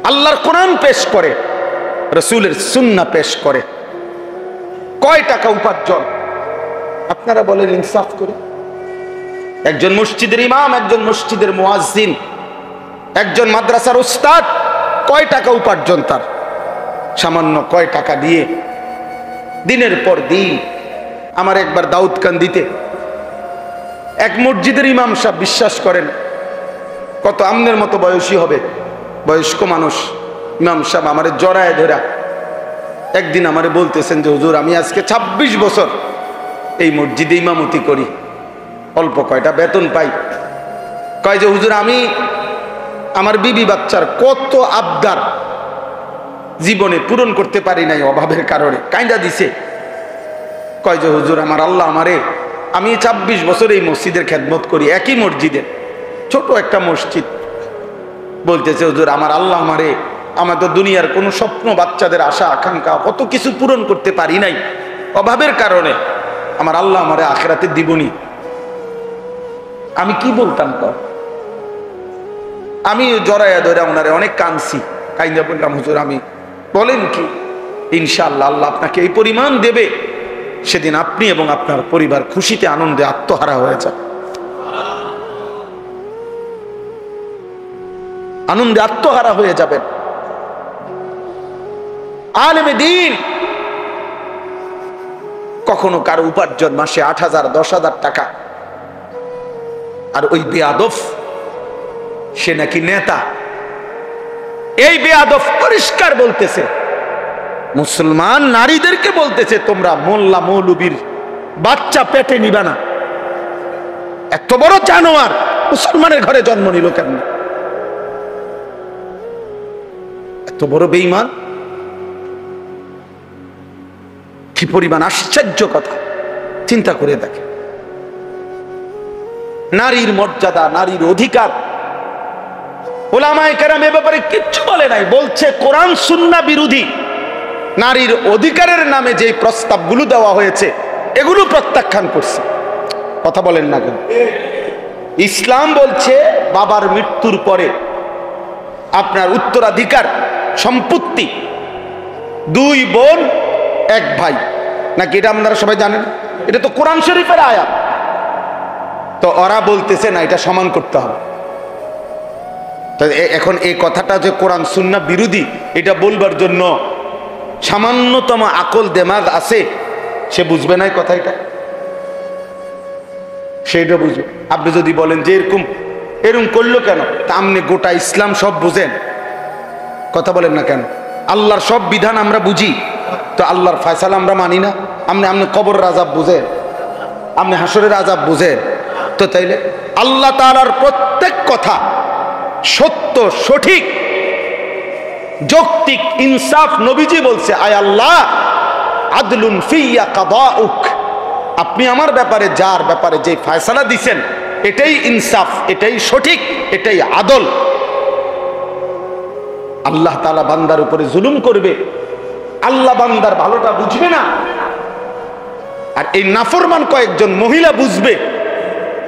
আল্লাহর কোরআন পেশ করে, রাসূলের সুন্নাহ পেশ করে। কয় টাকা উপার্জন আপনারা বলেন ইনসাফ করে? একজন মসজিদের ইমাম, একজন মসজিদের মুয়াজ্জিন, একজন মাদ্রাসার উস্তাদ, কয় টাকা উপার্জন তার? সামান্য কয় টাকা দিয়ে দিনের পর দিন। আমার একবার দাউদকান্দিতে এক মসজিদের ইমাম সাহেব, বিশ্বাস করেন কত আমনের মতো বয়সী হবে, বয়স্ক মানুষ, ইমাম সাহেব আমারে জড়ায় ধরা একদিন আমারে বলতেছেন যে হুজুর আমি আজকে 26 বছর এই মসজিদে ইমামতি করি, অল্প কয়টা বেতন পাই। কয় যে হুজুর আমি আমার বিবি বাচ্চার কত আবদার জীবনে পূরণ করতে পারি নাই অভাবের কারণে, কাইন্দা দিছে। কয় যে হুজুর আমার আল্লাহ আমারে, আমি 26 বছর এই মসজিদের খেদমত করি, একই মসজিদের, ছোট একটা মসজিদ, বলতেছে হুজুর আমার আল্লাহ আমারে, আমার তো দুনিয়ার কোনো স্বপ্ন, বাচ্চাদের আশা আকাঙ্ক্ষা কত কিছু পূরণ করতে পারি নাই অভাবের কারণে, আমার আল্লাহ আমারে আখিরাতে দিবনি। আমি কি বলতাম তো? আমি জড়াইয়া ধরে ওনারে অনেক কাঁদছি, কাইন্দা বললাম হুজুর আমি, বলেন কি? ইনশাআল্লাহ আল্লাহ আপনাকে এই পরিমাণ দেবে, সেদিন আপনি এবং আপনার পরিবার খুশিতে আনন্দে আত্মহারা হয়ে যাবে, আনন্দে আত্মহারা হয়ে যাবেন। আলেমে দ্বীন কখনো কারো উপার্জন মাসে 8,000 10,000 টাকা, আর ওই বেয়াদব সে নাকি নেতা। এই বেয়াদব পরিষ্কার বলতেছে, মুসলমান নারীদেরকে বলতেছে তোমরা মোল্লা মৌলবীর বাচ্চা পেটে নিবা না। এত বড় জানোয়ার মুসলমানের ঘরে জন্ম নিল কেমন? এত বড় বেঈমান, কি পরিমাণ আশ্চর্য কথা, চিন্তা করে দেখে। নারীর মর্যাদা, নারীর অধিকার, উলামায়ে কেরাম এ ব্যাপারে কিচ্ছু বলে নাই, বলছে কোরআন সুন্নাহ বিরোধী। নারীর অধিকারের নামে যে প্রস্তাবগুলো দেওয়া হয়েছে এগুলো প্রত্যাখ্যান করছে। কথা বলেন না কেন? ইসলাম বলছে বাবার মৃত্যুর পরে আপনার উত্তরাধিকার সম্পত্তি 2 বোন 1 ভাই, নাকি এটা আপনারা সবাই জানেন? এটা তো কোরআন শরীফের আয়াত। তো ওরা বলতেছে না, এটা সমান করতে হবে। এখন এই কথাটা যে কোরআন সুন্নাহ বিরোধী, এটা বলবার জন্য সামান্যতম আকল দেমাগ আছে, সে বুঝবে না কথাটা, সেটা বুঝবে। আপনি যদি বলেন যে এরকম করলো কেন, তা আপনি গোটা ইসলাম সব বুঝেন, কথা বলেন না কেন? আল্লাহর সব বিধান আমরা বুঝি, তো আল্লাহর ফয়সালা আমরা মানি না? আপনি কবরের আযাব বুঝেন, আপনি হাসরের আযাব বুঝেন, তো তাইলে আল্লাহ তাআলার প্রত্যেক কথা সত্য, সঠিক, যৌক্তিক, ইনসাফ। নবীজি বলছে আয় আল্লাহ আদলুন ফিয়া কাদাউক, আপনি আমার ব্যাপারে, যার ব্যাপারে যে ফয়সালা দিবেন এটাই ইনসাফ, এটাই সঠিক, এটাই আদল। আল্লাহ তাআলা বান্দার উপরে জুলুম করবে, আল্লাহ বান্দার ভালোটা বুঝবে না, আর এই নাফরমান কয়েকজন মহিলা বুঝবে,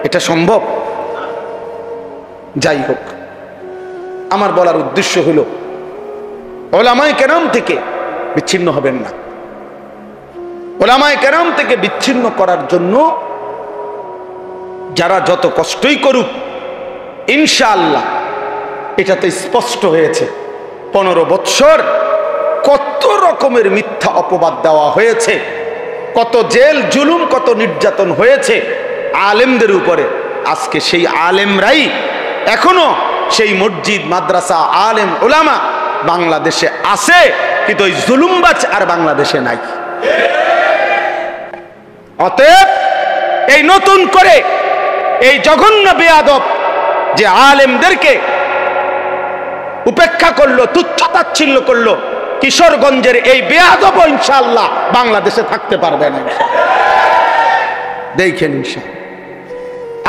এটা সম্ভব? যাই হোক, আমার বলার উদ্দেশ্য হলো উলামায়ে কেরাম থেকে বিচ্ছিন্ন হবেন না। উলামায়ে কেরাম থেকে বিচ্ছিন্ন করার জন্য যারা যত কষ্টই করুক, ইনশাআল্লাহ এটা তো স্পষ্ট হয়েছে 15 বৎসর কত রকমের মিথ্যা অপবাদ দেওয়া হয়েছে, কত জেল জুলুম, কত নির্যাতন হয়েছে আলেমদের উপরে। আজকে সেই আলেমরাই এখনো সেই মসজিদ, মাদ্রাসা, আলেম, উলামা বাংলাদেশে আছে, কিন্তু ওই জুলুমবাজ আর বাংলাদেশে নাই। অতএব এই নতুন করে এই জঘন্য বেয়াদব যে আলেমদেরকে উপেক্ষা করলো, তুচ্ছ-তাচ্ছিল্য করলো, কিশোরগঞ্জের এই বেয়াদব ইনশাআল্লাহ বাংলাদেশে থাকতে পারবে না। দেখেন ইনশাআল্লাহ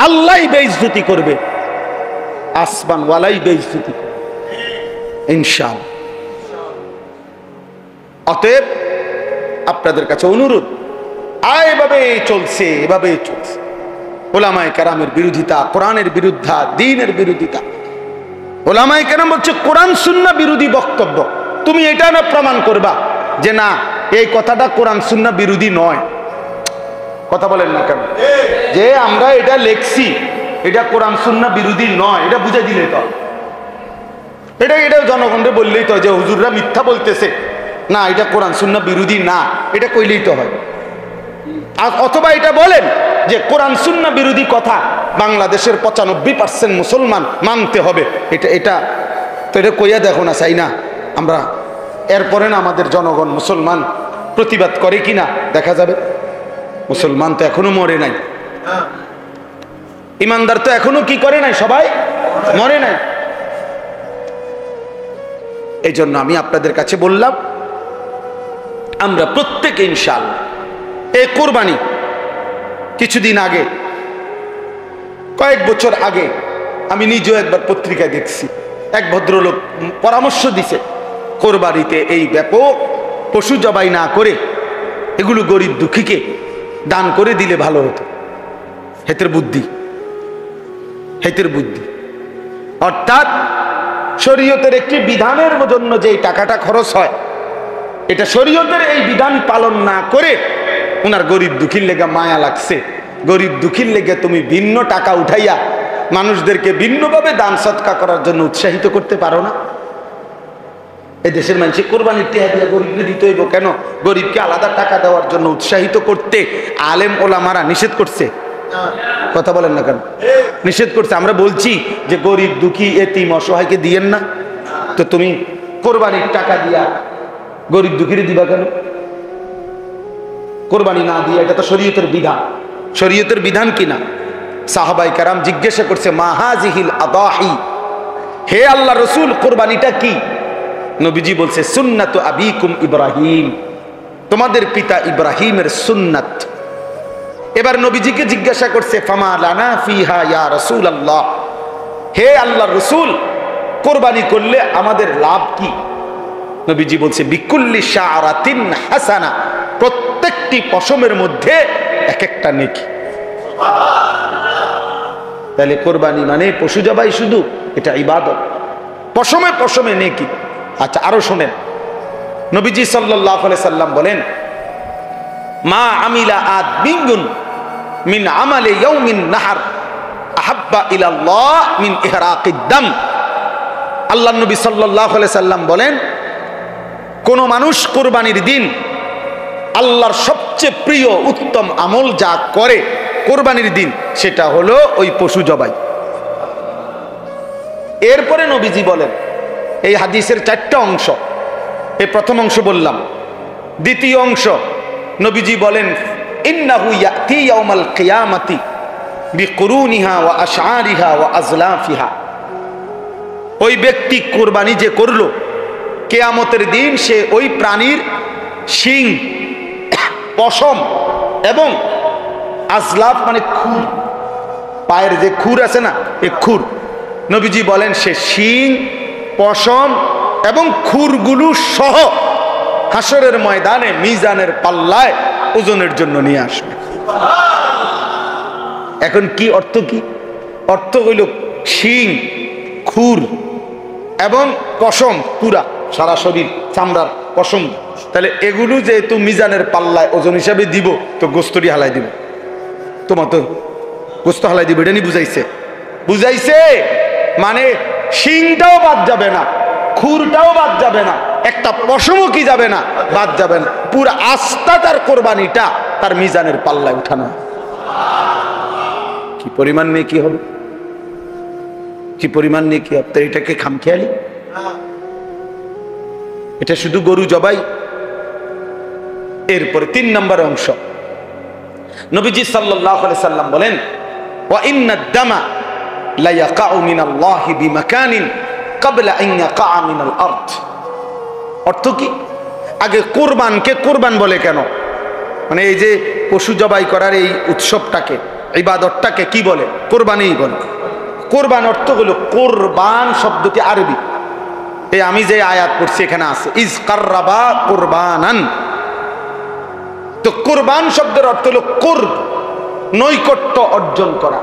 আল্লাহই বেইজ্জতি করবে, আসমান ওয়ালাই বেইজ্জতি করবে ইনশাআল্লাহ। অতএব আপনাদের কাছে অনুরোধ, এভাবেই চলছে, এভাবেই চলছে, ওলামায়ে কেরামের বিরোধিতা, কোরআনের বিরুদ্ধা, দ্বীনের বিরোধিতা। ওলামায়ে কেরাম বলছে কোরআন সুন্নাহ বিরোধী বক্তব্য। তুমি এটা না প্রমাণ করবা যে না এই কথাটা কোরআন সুন্নাহ বিরোধী নয়। কথা বলেন না কেন? যে আমরা এটা লেখছি এটা কোরআন সুন্নাহ বিরোধী নয়, এটা বুঝে দিলে তো, এটা জনগণকে বললেই তো যে হুজুররা মিথ্যা বলতেছে, না এটা কোরআন সুন্নাহ বিরোধী না, এটা কইলেই তো হয়। অথবা এটা বলেন যে কোরআন সুন্নাহ বিরোধী কথা বাংলাদেশের 95% মুসলমান মানতে হবে, এটা তো এটা কইয়া দেখো না, চাই না আমরা। এরপরে না আমাদের জনগণ মুসলমান প্রতিবাদ করে কিনা দেখা যাবে। মুসলমান তো এখনো মরে নাই, ইমানদার তো এখনো কি করে নাই, সবাই মরে নাই। এই জন্য আমি আপনাদের কাছে বললাম আমরা প্রত্যেকে ইনশাআল্লাহ এই কোরবানি, কিছুদিন আগে, কয়েক বছর আগে আমি নিজেও একবার পত্রিকায় দেখছি, এক ভদ্রলোক পরামর্শ দিছে কোরবানিতে এই ব্যাপক পশু জবাই না করে এগুলো গরিব দুঃখীকে দান করে দিলে ভালো হতো। হেতের বুদ্ধি, হেতের বুদ্ধি। অর্থাৎ শরীয়তের একটি বিধানের জন্য যে টাকাটা খরচ হয়, এটা শরীয়তের এই বিধান পালন না করে ওনার গরিব দুঃখীর লেগে মায়া লাগছে, গরিব দুঃখীর লেগে তুমি ভিন্ন টাকা উঠাইয়া মানুষদেরকে ভিন্নভাবে দান সৎকা করার জন্য উৎসাহিত করতে পারো না? এই দেশের মানুষের কোরবানির টিহা দিয়ে গরিবকে দিতে হইব কেন? গরিবকে আলাদা টাকা দেওয়ার জন্য উৎসাহিত করতে আলেম ওলামারা নিষেধ করছে। কথা বলেন না কেন? নিষেধ করছে। আমরা বলছি যে গরিব দুঃখী এতিম অসহায়কে দিয়েন না, তো তুমি কোরবানির টাকা দিয়া গরিব দুঃখীরে দিবা কেন? কোরবানি না দিয়ে, এটা তো শরীয়তের বিধান। শরীয়তের বিধান কিনা? সাহাবায়ে কেরাম জিজ্ঞাসা করছে মা হাযিহিল আদাহি, হে আল্লাহ রাসূল কোরবানিটা কি? নবীজি বলছে সুন্নাতু আবিকুম ইব্রাহিম, তোমাদের পিতা ইব্রাহিমের সুন্নাত। এবার নবীজিকে জিজ্ঞাসা করছে ফামা লানা ফিহা ইয়া রাসূলুল্লাহ, হে আল্লাহর রাসূল কোরবানি করলে আমাদের লাভ কি? নবীজি বলছে বিকুল্লি শাআরাতিন হাসানা, প্রত্যেকটি পশমের মধ্যে এক একটা নেকি। তাহলে কোরবানি মানে পশু জবাই শুধু? এটা ইবাদত, পশমে পশমে নেকি। আচ্ছা আরো শোনেন, নবীজি সাল্লাল্লাহু আলাইহি সাল্লাম বলেন মা আমিলা আদমিন মিন আমালি ইয়াউমিন নাহার আহাব্বা ইলাল্লাহ মিন ইহরাকিদ দাম। আল্লাহর নবী সাল্লাল্লাহু আলাইহি সাল্লাম বলেন কোন মানুষ কোরবানির দিন আল্লাহর সবচেয়ে প্রিয় উত্তম আমল যা করে কোরবানির দিন, সেটা হলো ওই পশু জবাই। এরপরে নবীজি বলেন, এই হাদিসের 4টা অংশ, এই প্রথম অংশ বললাম, দ্বিতীয় অংশ নবীজি বলেন ইন্নাহু ইয়াতি ইয়াউমাল কিয়ামাতি বিকুরুনিহা ওয়া আশআরিহা ওয়া আজলাফিহা, ওই ব্যক্তি কোরবানি যে করলো কিয়ামতের দিন সে ওই প্রাণীর শিং, পশম এবং আজলাফ মানে খুর, পায়ের যে খুর আছে না, এই খুর, নবীজি বলেন সে শিং, পশম এবং খুরগুলো সহ হাসরের ময়দানে মিজানের পাল্লায় ওজনের জন্য নিয়ে আসবে। এখন কি অর্থ? কি অর্থ হইল শিং, খুর এবং পশম, পুরা সারা শরীর চামড়ার পশম। তাহলে এগুলো যেহেতু মিজানের পাল্লায় ওজন হিসাবে দিব, তো গোস্তরি হালাই দিব, তোমার তো গোস্ত হালাই দিব, এটা নি বুঝাইছে? বুঝাইছে মানে শিংটাও বাদ যাবে না, খুরটাও বাদ যাবে না, একটা পশমও কি যাবে না, বাদ যাবে না, পুরো আস্থা তার কোরবানিটা তার মিজানের পাল্লায় উঠানো। কি পরিমাণ নিয়ে কি হবে, কি পরিমাণ নিয়ে কি হবে? এটাকে খামখেয়ালি? এটা শুধু গরু জবাই। এরপরে 3 নম্বর অংশ, নবীজি সাল্লাল্লাহু আলাইহি সাল্লাম বলেন ওয়া ইন্নাদ দামা লা ইয়াকাউ মিনাল্লাহি বিমাকানিন ক্বাবলা আন ইয়াকা মিনাল আরদ। অর্থ কি? আগে কোরবানকে কোরবান বলে কেন? মানে এই যে পশু জবাই করার এই উৎসবটাকে, ইবাদতটাকে কি বলে? কোরবানিই বলে। কোরবান অর্থ হলো, কোরবান শব্দটি আরবি, এই আমি যে আয়াত পড়ছি এখানে আছে ইজ কাররাবা কোরবানান। তো কোরবান শব্দের অর্থ হলো কুরব, নৈকট্য অর্জন করা,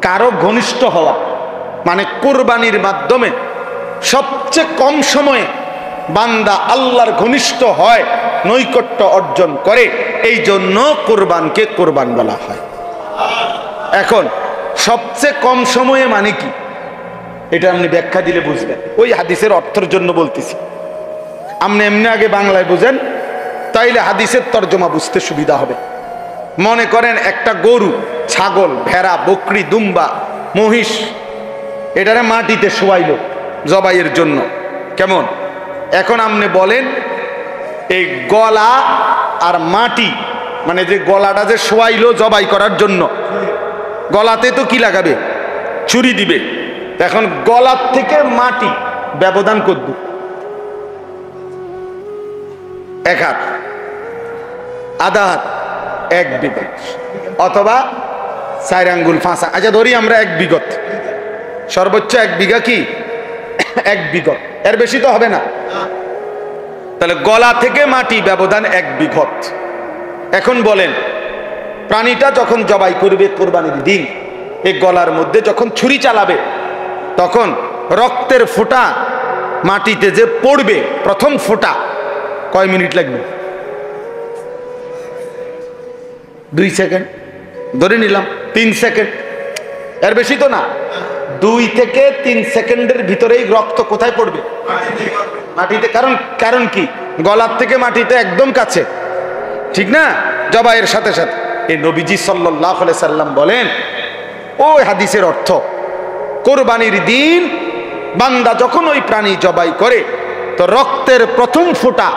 কারো ঘনিষ্ঠ হওয়া, মানে কুরবানির মাধ্যমে সবচেয়ে কম সময়ে বান্দা আল্লাহর ঘনিষ্ঠ হয়, নৈকট্য অর্জন করে। এই জন্য কুরবানকে কুরবান বলা হয়। এখন সবচেয়ে কম সময়ে মানে কি, এটা আপনি ব্যাখ্যা দিলে বুঝবেন। ওই হাদিসের অর্থের জন্য বলতেছি। আপনি এমনি আগে বাংলায় বুঝেন, তাইলে হাদিসের তর্জমা বুঝতে সুবিধা হবে। মনে করেন একটা গরু, ছাগল, ভেড়া, বকরি, দুম্বা, মহিষ, এটারে মাটিতে শোয়াইল জবাইয়ের জন্য। কেমন? এখন আপনি বলেন এই গলা আর মাটি, মানে যে গলাটা যে শোয়াইলো জবাই করার জন্য, গলাতে তো কি লাগাবে? ছুরি দিবে। এখন গলার থেকে মাটি ব্যবধান করব 1 হাত, আধা হাত, 1 বিঘত, অথবা 4 আঙ্গুল 5। আচ্ছা ধরি আমরা 1 বিঘত, সর্বোচ্চ 1 বিঘা কি 1 বিঘত, এর বেশি তো হবে না। তাহলে গলা থেকে মাটি ব্যবধান 1 বিঘত। এখন বলেন প্রাণীটা যখন জবাই করবে কোরবানির দিন, এই গলার মধ্যে যখন ছুরি চালাবে, তখন রক্তের ফোঁটা মাটিতে যে পড়বে, প্রথম ফোঁটা কয় মিনিট লাগবে? 2 সেকেন্ড ধরে নিলাম, 3 সেকেন্ড, এর বেশি তো না। 2 থেকে 3 সেকেন্ডের ভিতরেই রক্ত কোথায় পড়বে? মাটিতে। কারণ কি? গলার থেকে মাটিতে একদম কাছে, ঠিক না? জবাইয়ের সাথে সাথে। এই নবীজি সাল্লাল্লাহু আলাইহি সাল্লাম বলেন, ওই হাদিসের অর্থ, কোরবানির দিন বান্দা যখন ওই প্রাণী জবাই করে, তো রক্তের প্রথম ফোঁটা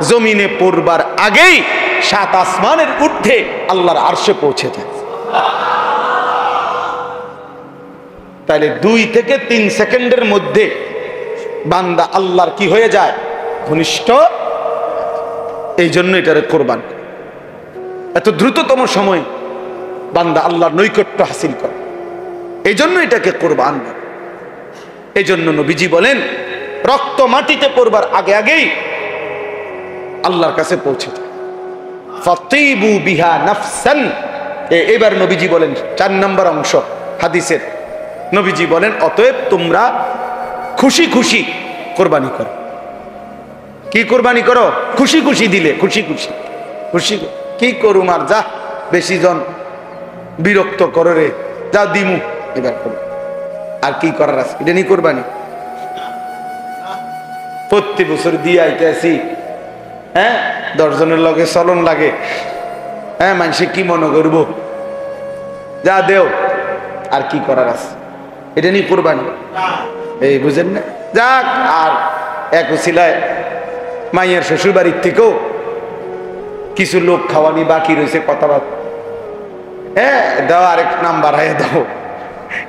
জমিনে পড়বার আগেই 7 আসমানের ঊর্ধ্বে আল্লাহর আরশে পৌঁছে যায়। তাহলে 2 থেকে 3 সেকেন্ডের মধ্যে বান্দা আল্লাহর কি হয়ে যায়? ঘনিষ্ঠ। এই জন্য এটারে কোরবান। এত দ্রুততম সময় বান্দা আল্লাহর নৈকট্য হাসিল করে, এই জন্য এটাকে কোরবান। এই জন্য নবীজি বলেন, রক্ত মাটিতে পড়বার আগে আগেই আল্লাহর কাছে পৌঁছে যায়। ফাতিবু বিহা নাফসান। এবার নবীজি বলেন 4 নম্বর অংশ হাদিসের, নবীজি বলেন, অতএব তোমরা খুশি খুশি কোরবানি করো। কি কোরবানি করো? খুশি খুশি দিলে, খুশি খুশি। খুশি কি করুম আর, যা বেশি জন বিরক্ত করো রে, যা দিমু এবার করো, আর কি করার আছে? এটা নিয়ে কোরবানি। প্রতি বছর দিয়ে আইতেছি, হ্যাঁ 10 জনের লগে চলন লাগে, হ্যাঁ মানুষে কি মনে করব, যা দেও, আর কি করার আছে? এটা নিয়ে কোরবানি। এই বুঝেন না? যাক, আর এক উসিলায় মাইয়ের শ্বশুর বাড়ির থেকেও কিছু লোক খাওয়ানি বাকি রয়েছে, কথাবার্তা, হ্যাঁ দাও, আরেক নাম বাড়াইয়া দাও।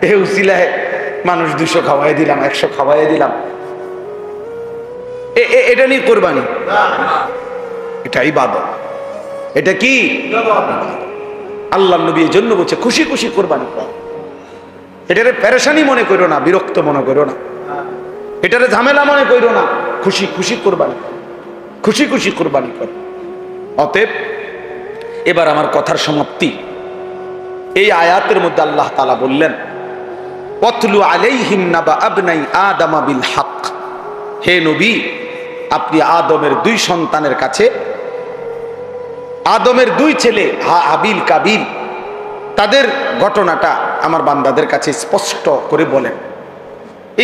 এই উসিলায় মানুষ 200 খাওয়াই দিলাম, 100 খাওয়াই দিলাম। এটা নিয়ে কোরবানি? এটা ইবাদত। এটা কি? আল্লাহর নবী এই জন্য বলছে খুশি খুশি কোরবানি করো। এটারে পেরেশানি মনে করো না, বিরক্ত মনে করো না, এটারে ঝামেলা মনে করো না, খুশি খুশি কোরবানি করো, খুশি খুশি কোরবানি করো। অতএব এবার আমার কথার সমাপ্তি। এই আয়াতের মধ্যে আল্লাহ তাআলা বললেন, ওয়াতলু আলাইহিম নাবা আবনাই আদম বিল হক। হে নবী, আপনি আদমের 2 সন্তানের কাছে, আদমের 2 ছেলে হাবিল কাবিল, তাদের ঘটনাটা আমার বান্দাদের কাছে স্পষ্ট করে বলেন।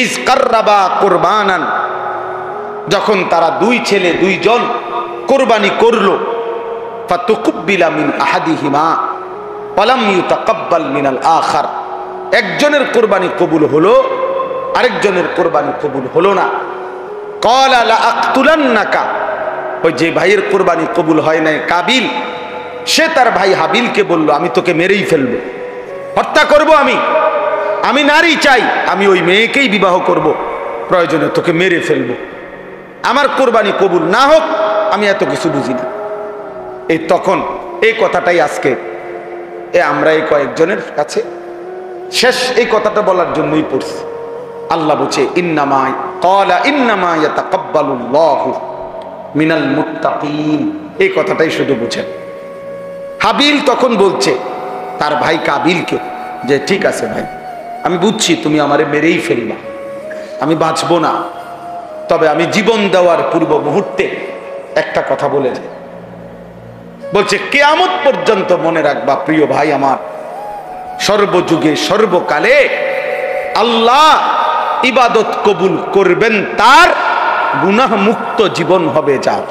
ইজ কাররাবা কুরবানান, যখন তারা 2 ছেলে 2 জন কোরবানি করলো, ফাতুকবিলা মিন আহাদিহিমা ওয়ালাম ইউতাকাব্বাল মিনাল আখার, একজনের কোরবানি কবুল হলো, আরেকজনের কোরবানি কবুল হলো না। ক্বালা লা আকতুলান্নাকা, ওই যে ভাইয়ের কোরবানি কবুল হয় নাই কাবিল, সে তার ভাই হাবিলকে বলল, আমি তোকে মেরেই ফেলবো, হত্যা করব, আমি নারী চাই, আমি ওই মেয়েকেই বিবাহ করব, প্রয়োজনে তোকে মেরে ফেলবো, আমার কোরবানি কবুল না হোক, আমি এত কিছু বুঝি না। এই তখন এই কথাটাই আজকে আমরা এই কয়েকজনের কাছে শেষ এই কথাটা বলার জন্যই পড়ছি। আল্লাহ বলছে, ইন্নামা ক্বালা ইন্নামা ইয়াতাকাব্বালুল্লাহু মিনাল মুত্তাকিন, এই কথাটাই শুধু বুঝেন। হাবিল তখন বলছে, তার ভাই কাবিলকে যে ঠিক আছে ভাই, আমি বুঝছি তুমি আমারে মেরেই ফেলবা, আমি বাঁচবো না, তবে আমি জীবন দেওয়ার পূর্ব মুহূর্তে একটা কথা বলে যাই। বলছে কিয়ামত পর্যন্ত মনে রাখবা প্রিয় ভাই আমার, সর্বযুগে সর্বকালে আল্লাহ ইবাদত কবুল করবেন তার, গুনাহ মুক্ত জীবন হবে যার।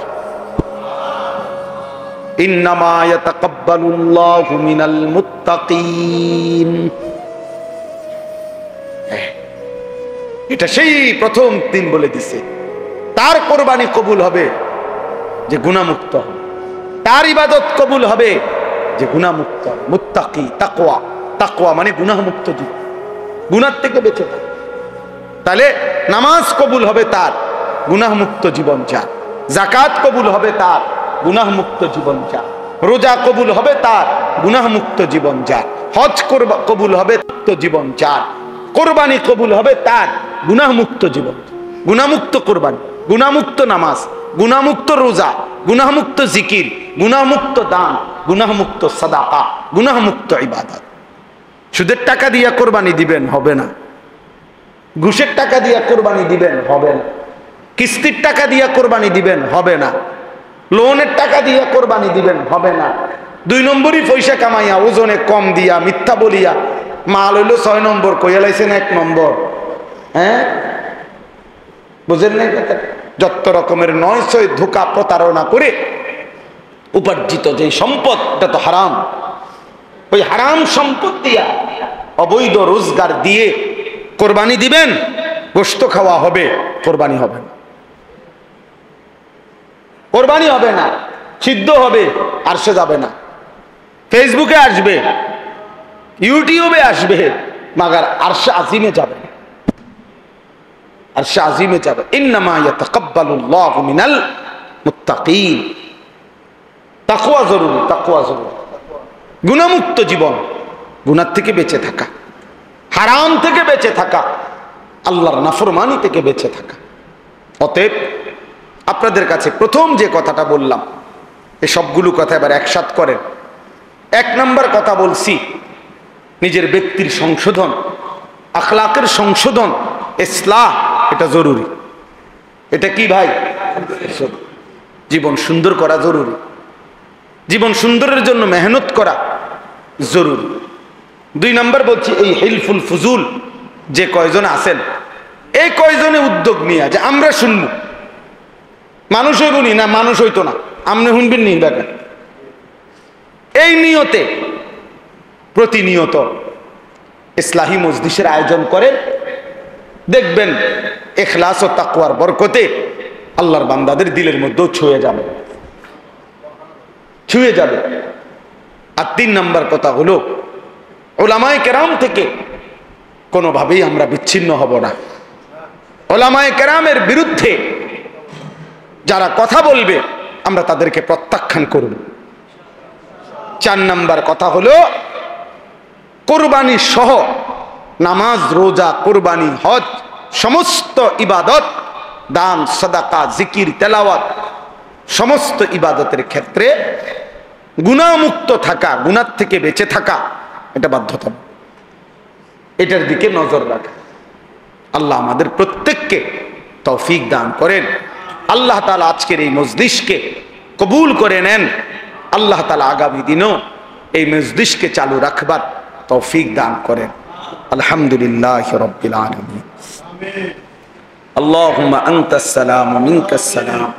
ইন্নামা ইয়াতাকাব্বালুল্লাহু মিনাল মুত্তাকিন। এটা সেই প্রথম দিন বলে দিছে, তার কোরবানি কবুল হবে যে গুনাহমুক্ত হবে, তার ইবাদত কবুল হবে যে গুনাহমুক্ত। মুত্তাকি, তাকওয়া, তাকওয়া মানে গুনাহমুক্ত জীবন, গুনাহ থেকে বেঁচে থাকে। তাহলে নামাজ কবুল হবে তার, গুনাহমুক্ত জীবন যার। যাকাত কবুল হবে তার, গুনাহমুক্ত জীবন যার। রোজা কবুল হবে তার, গুনাহমুক্ত জীবন যার। হজ কবুল হবে মুক্ত জীবন যার। কোরবানি কবুল হবে তার, গুনাহমুক্ত জীবন। গুনাহমুক্ত কোরবানি, গুনাহমুক্ত নামাজ, গুনাহমুক্ত রোজা, গুনাহমুক্ত জিকির, গুনাহমুক্ত দান, গুনাহমুক্ত সাদাকা, গুনাহমুক্ত ইবাদত। সুদের টাকা দিয়া কোরবানি দিবেন, হবে না। ঘুষের টাকা দিয়া কোরবানি দিবেন, হবে না। কিস্তির টাকা দিয়া কোরবানি দিবেন, হবে না। লোনের টাকা দিয়া কোরবানি দিবেন, হবে না। 2 নম্বরই পয়সা কামাইয়া, ওজনে কম দিয়া, মিথ্যা বলিয়া, মাল হইল 6 নম্বর, কইয়া লাইছেন 1 নম্বর। হ্যাঁ, বুঝেন নাই কথা? যত রকমের 900 ধোঁকা প্রতারণা করে উপার্জিত যে সম্পদ, এটা তো হারাম। ওই হারাম সম্পদ দিয়া, অবৈধ রোজগার দিয়ে কোরবানি দিবেন, গোশত খাওয়া হবে, কোরবানি হবে না। কোরবানি হবে না, সিদ্ধ হবে, আরশে যাবে না। ফেসবুকে আসবে, ইউটিউবে আসবে, মাগার আরশে আজিমে যাবে না। আরশে আজিমে যাবে। ইন্নামা ইয়াতাকাব্বালুল্লাহু মিনাল মুত্তাকিন। তাকওয়া জরুরি, তাকওয়া জরুরি। গুনাহমুক্ত জীবন, গুনাহ থেকে বেঁচে থাকা, হারাম থেকে বেঁচে থাকা, আল্লাহর নাফরমানি থেকে বেঁচে থাকা। অতএব আপনাদের কাছে প্রথম যে কথাটা বললাম, এই সবগুলো কথা এবার একসাথ করেন। 1 নম্বর কথা বলছি, নিজের ব্যক্তির সংশোধন, আখলাকের সংশোধন, ইসলাহ, এটা জরুরি। এটা কি ভাই? জীবন সুন্দর করা জরুরি। জীবন সুন্দরের জন্য মেহনত করা জরুরি। 2 নম্বর বলছি, এই হিলফুল ফুজুল যে কয়জন আছেন, এই কয়জনে উদ্যোগ নিয়ে যে আমরা শুনব, মানুষ হইব নি না, মানুষ হইতো না, আপনি শুনবেন নি দেখা, এই নিয়তে প্রতিনিয়ত ইসলাহি মজলিসের আয়োজন করেন। দেখবেন ইখলাস ও তাকওয়ার বরকতে আল্লাহর বান্দাদের দিলের মধ্যেও ছুঁয়ে যাবে, ছুঁয়ে যাবে। আর 3 নম্বর কথা হলো, উলামায়ে কেরাম থেকে কোনোভাবেই আমরা বিচ্ছিন্ন হব না। উলামায়ে কেরামের বিরুদ্ধে যারা কথা বলবে, আমরা তাদেরকে প্রত্যাখ্যান করব। 4 নম্বর কথা হলো, কোরবানি সহ নামাজ, রোজা, কোরবানি, হজ, সমস্ত ইবাদত, দান, সাদাকা, জিকির, তেলাওয়াত, সমস্ত ইবাদতের ক্ষেত্রে গুনাহমুক্ত থাকা, গুনাহ থেকে বেঁচে থাকা, এটা বাধ্যতা। এটার দিকে নজর রাখা। আল্লাহ আমাদের প্রত্যেককে তৌফিক দান করেন। আল্লাহ তাআলা আজকের এই মজলিসকে কবুল করে নেন। আল্লাহ তাআলা আগামী দিনও এই মজলিসকে চালু রাখবার তৌফিক দান করেন। আলহামদুলিল্লাহি রাব্বিল আলামিন। আল্লাহুম্মা আনতাস সালাম ওয়া মিনকাস সালাম।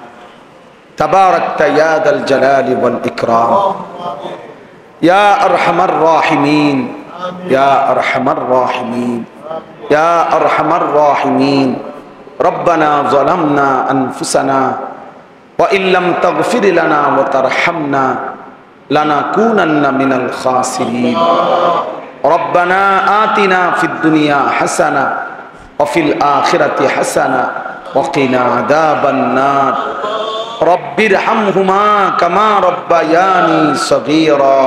তাবারাকতা ইয়া যাল জালালি ওয়াল ইকরাম। ইয়া আরহামার রাহিমিন, ইয়া আরহামার রাহিমিন, ইয়া আরহামার রাহিমিন। রব্বানা যালামনা আনফুসানা ওয়া ইল্লাম তাগফির লানা ওয়া তারহামনা লানাকুনান্না মিনাল খাসিরিন। রব্বানা আতিনা ফিদ দুনিয়া হাসানা ওয়া ফিল আখিরাতি হাসানা ওয়া কিনা আযাবান নার। রব্বিরহামহুমা কামা রব্বায়ানি সগীরা।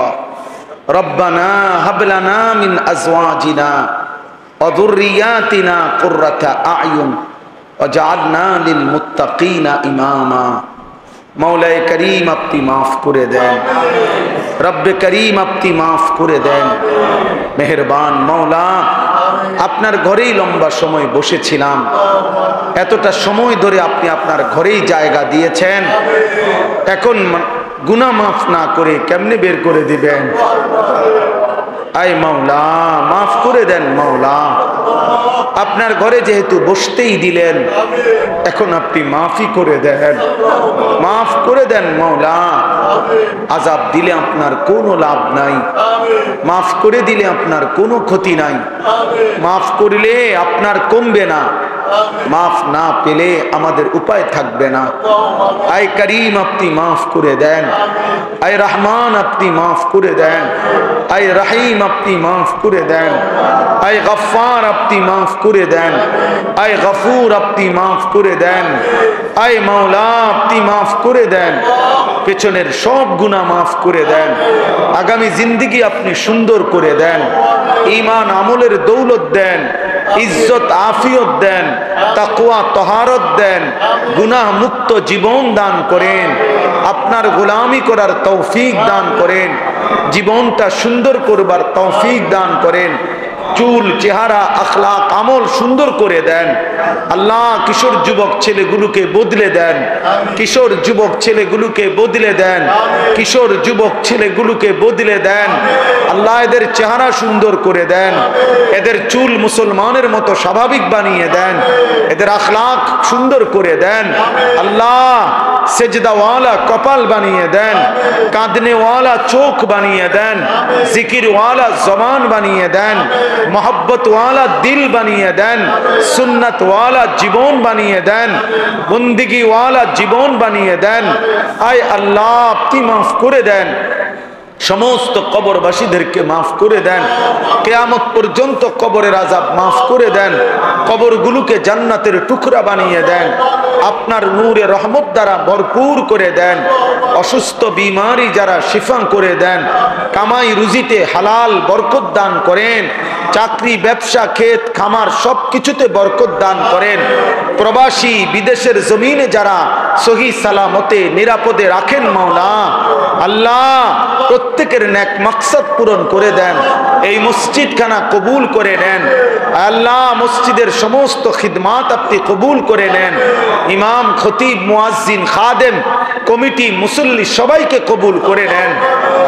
রব্বানা হাব লানা মিন আজওয়াজিনা ওয়া যুররিয়াতিনা কুররাতা আ'য়ুন ওয়াজআলনা লিল মুত্তাকিনা ইমামা। মৌলায়ে করিম আপনি মাফ করে দেন, রব্বে করিম আপনি মাফ করে দেন। মেহেরবান মৌলা, আপনার ঘরেই লম্বা সময় বসেছিলাম, এতটা সময় ধরে আপনি আপনার ঘরেই জায়গা দিয়েছেন, এখন গুনাহ মাফ না করে কেমনে বের করে দিবেন? আয় মাওলা মাফ করে দেন মাওলা, আপনার ঘরে যেহেতু বসতেই দিলেন, এখন আপনি মাফই করে দেন, মাফ করে দেন মাওলা। আযাব দিলে আপনার কোনো লাভ নাই, মাফ করে দিলে আপনার কোনো ক্ষতি নাই, মাফ করলে আপনার কমবে না, মাফ না পেলে আমাদের উপায় থাকবে না। আয় করিম আপনি মাফ করে দেন, আয় রহমান আপনি মাফ করে দেন, আয় রহিম আপনি মাফ করে দেন, আয় গফফার আপনি মাফ করে দেন, আয় গফুর আপনি মাফ করে দেন, আয় মাওলা আপনি মাফ করে দেন, পেছনের সব গুনাহ মাফ করে দেন, আগামী জিন্দেগি আপনি সুন্দর করে দেন, ঈমান আমলের দৌলত দেন, ইজ্জত আফিয়ত দেন, তাকওয়া তহারত দেন, গুনাহ মুক্ত জীবন দান করেন, আপনার গোলামি করার তৌফিক দান করেন, জীবনটা সুন্দর করবার তৌফিক দান করেন, চুল চেহারা আখলাক আমল সুন্দর করে দেন। আল্লাহ কিশোর যুবক ছেলেগুলোকে বদলে দেন, কিশোর যুবক ছেলেগুলোকে বদলে দেন, কিশোর যুবক ছেলেগুলোকে বদলে দেন। আল্লাহ এদের চেহারা সুন্দর করে দেন, এদের চুল মুসলমানের মতো স্বাভাবিক বানিয়ে দেন, এদের আখলাক সুন্দর করে দেন। আল্লাহ সেজদাওয়ালা কপাল বানিয়ে দেন, কাঁদনেওয়ালা চোখ বানিয়ে দেন, জিকিরওয়ালা জবান বানিয়ে দেন, মোহব্বতওয়ালা দিল বানিয়ে দেন, সুন্নতওয়ালা জীবন বানিয়ে দেন, বন্দিগিওয়ালা জীবন বানিয়ে দেন। আয় আল্লাহ আপনি মাফ করে দেন, সমস্ত কবরবাসীদেরকে মাফ করে দেন, কিয়ামত পর্যন্ত কবরের আযাব মাফ করে দেন, কবরগুলোকে জান্নাতের টুকরা বানিয়ে দেন, আপনার নূরে রহমত দ্বারা ভরপুর করে দেন, অসুস্থ বিমারি যারা শিফা করে দেন, কামাই রুজিতে হালাল বরকত দান করেন, চাকরি ব্যবসা ক্ষেত খামার সব কিছুতে বরকত দান করেন, প্রবাসী বিদেশের জমিনে যারা সহি সালামতে নিরাপদে রাখেন মাওলা, আল্লাহ প্রত্যেকের নেক মাকসাদ পূরণ করে দেন, এই মসজিদখানা কবুল করে নেন। আল্লাহ মসজিদের সমস্ত খিদমাত আপনি কবুল করে নেন, ইমাম খতিব মুয়াজ্জিন খাদেম কমিটি মুসল্লি সবাইকে কবুল করে নেন।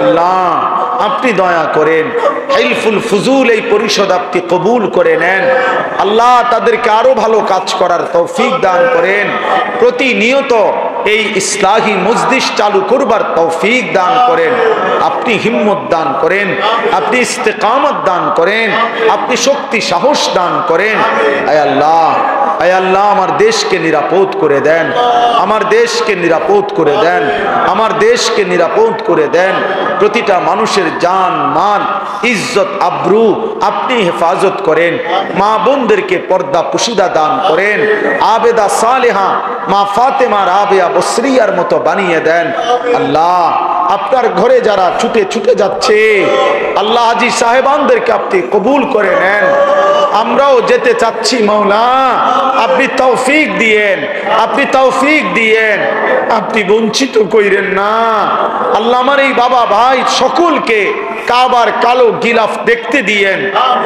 আল্লাহ আপনি দয়া করেন, হিলফুল ফুজুল এই পরিষদ আপনি কবুল করে নেন। আল্লাহ তাদেরকে আরো ভালো কাজ করার তৌফিক দান করেন, প্রতিনিয়ত এই ইসলাহি মজলিস চালু করবার তৌফিক দান করেন, আপনি হিম্মত দান করেন, আপনি ইস্তেকামত দান করেন, আপনি শক্তি সাহস দান করেন। আয় আল্লাহ, আয় আল্লাহ আমার দেশকে নিরাপদ করে দেন, আমার দেশকে নিরাপদ করে দেন, আমার দেশকে নিরাপদ করে দেন। প্রতিটা মানুষের জান মাল ইজ্জত আব্রু আপনি হেফাজত করেন, মা বোনদেরকে পর্দা পুশিদা দান করেন, আবেদা সালেহা মা ফাতেমা রাবেয়া বসরিয়ার মতো বানিয়ে দেন। আল্লাহ আপনার ঘরে যারা ছুটে ছুটে যাচ্ছে, আল্লাহ হাজী সাহেবানদেরকে আপনি কবুল করে নেন। আমরাও যেতে চাচ্ছি মাওলা, আপনি তৌফিক দিয়েন, আপনি তৌফিক দিয়েন, আপনি বঞ্চিত কইরেন না। আল্লাহ আমার এই বাবা ভাই সকলকে কাবার কালো গিলাফ দেখতে দিয়েন,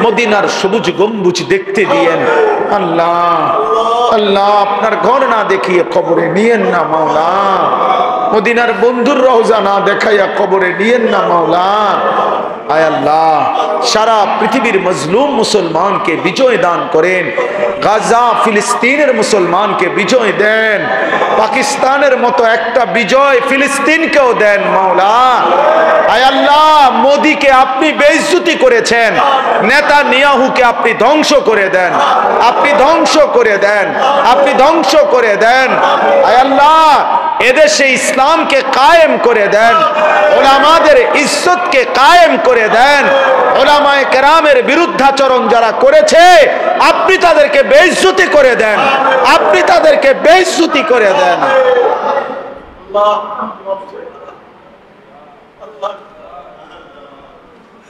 মদিনার সবুজ গম্বুজ দেখতে দিয়েন। আল্লাহ আল্লাহ আপনার ঘর না দেখিয়ে কবরে নিয়েন না মাওলা, মদিনার বন্ধুর রওজা না দেখাইয়া কবরে নিয়েন না মাওলা। আয় আল্লাহ সারা পৃথিবীর মজলুম মুসলমানকে বিজয় দান করেন, গাজা ফিলিস্তিনের মুসলমানকে বিজয় দেন, পাকিস্তানের মতো একটা বিজয় ফিলিস্তিনকেও দেন মাওলা। আয় আল্লাহ মোদিকে আপনি বেইজ্জতি করেছেন, নেতানিয়াহুকে আপনি ধ্বংস করে দেন, আপনি ধ্বংস করে দেন, আপনি ধ্বংস করে দেন। আয় আল্লাহ এদেশে ইসলামকে কায়েম করে দেন, উলামাদের ইজ্জতকে কায়েম করে দেন, উলামায়ে কেরামের বিরুদ্ধাচরণ যারা করেছে আপনি তাদেরকে বেইজ্জতি করে দেন, আপনি তাদেরকে বেইজ্জতি করে দেন।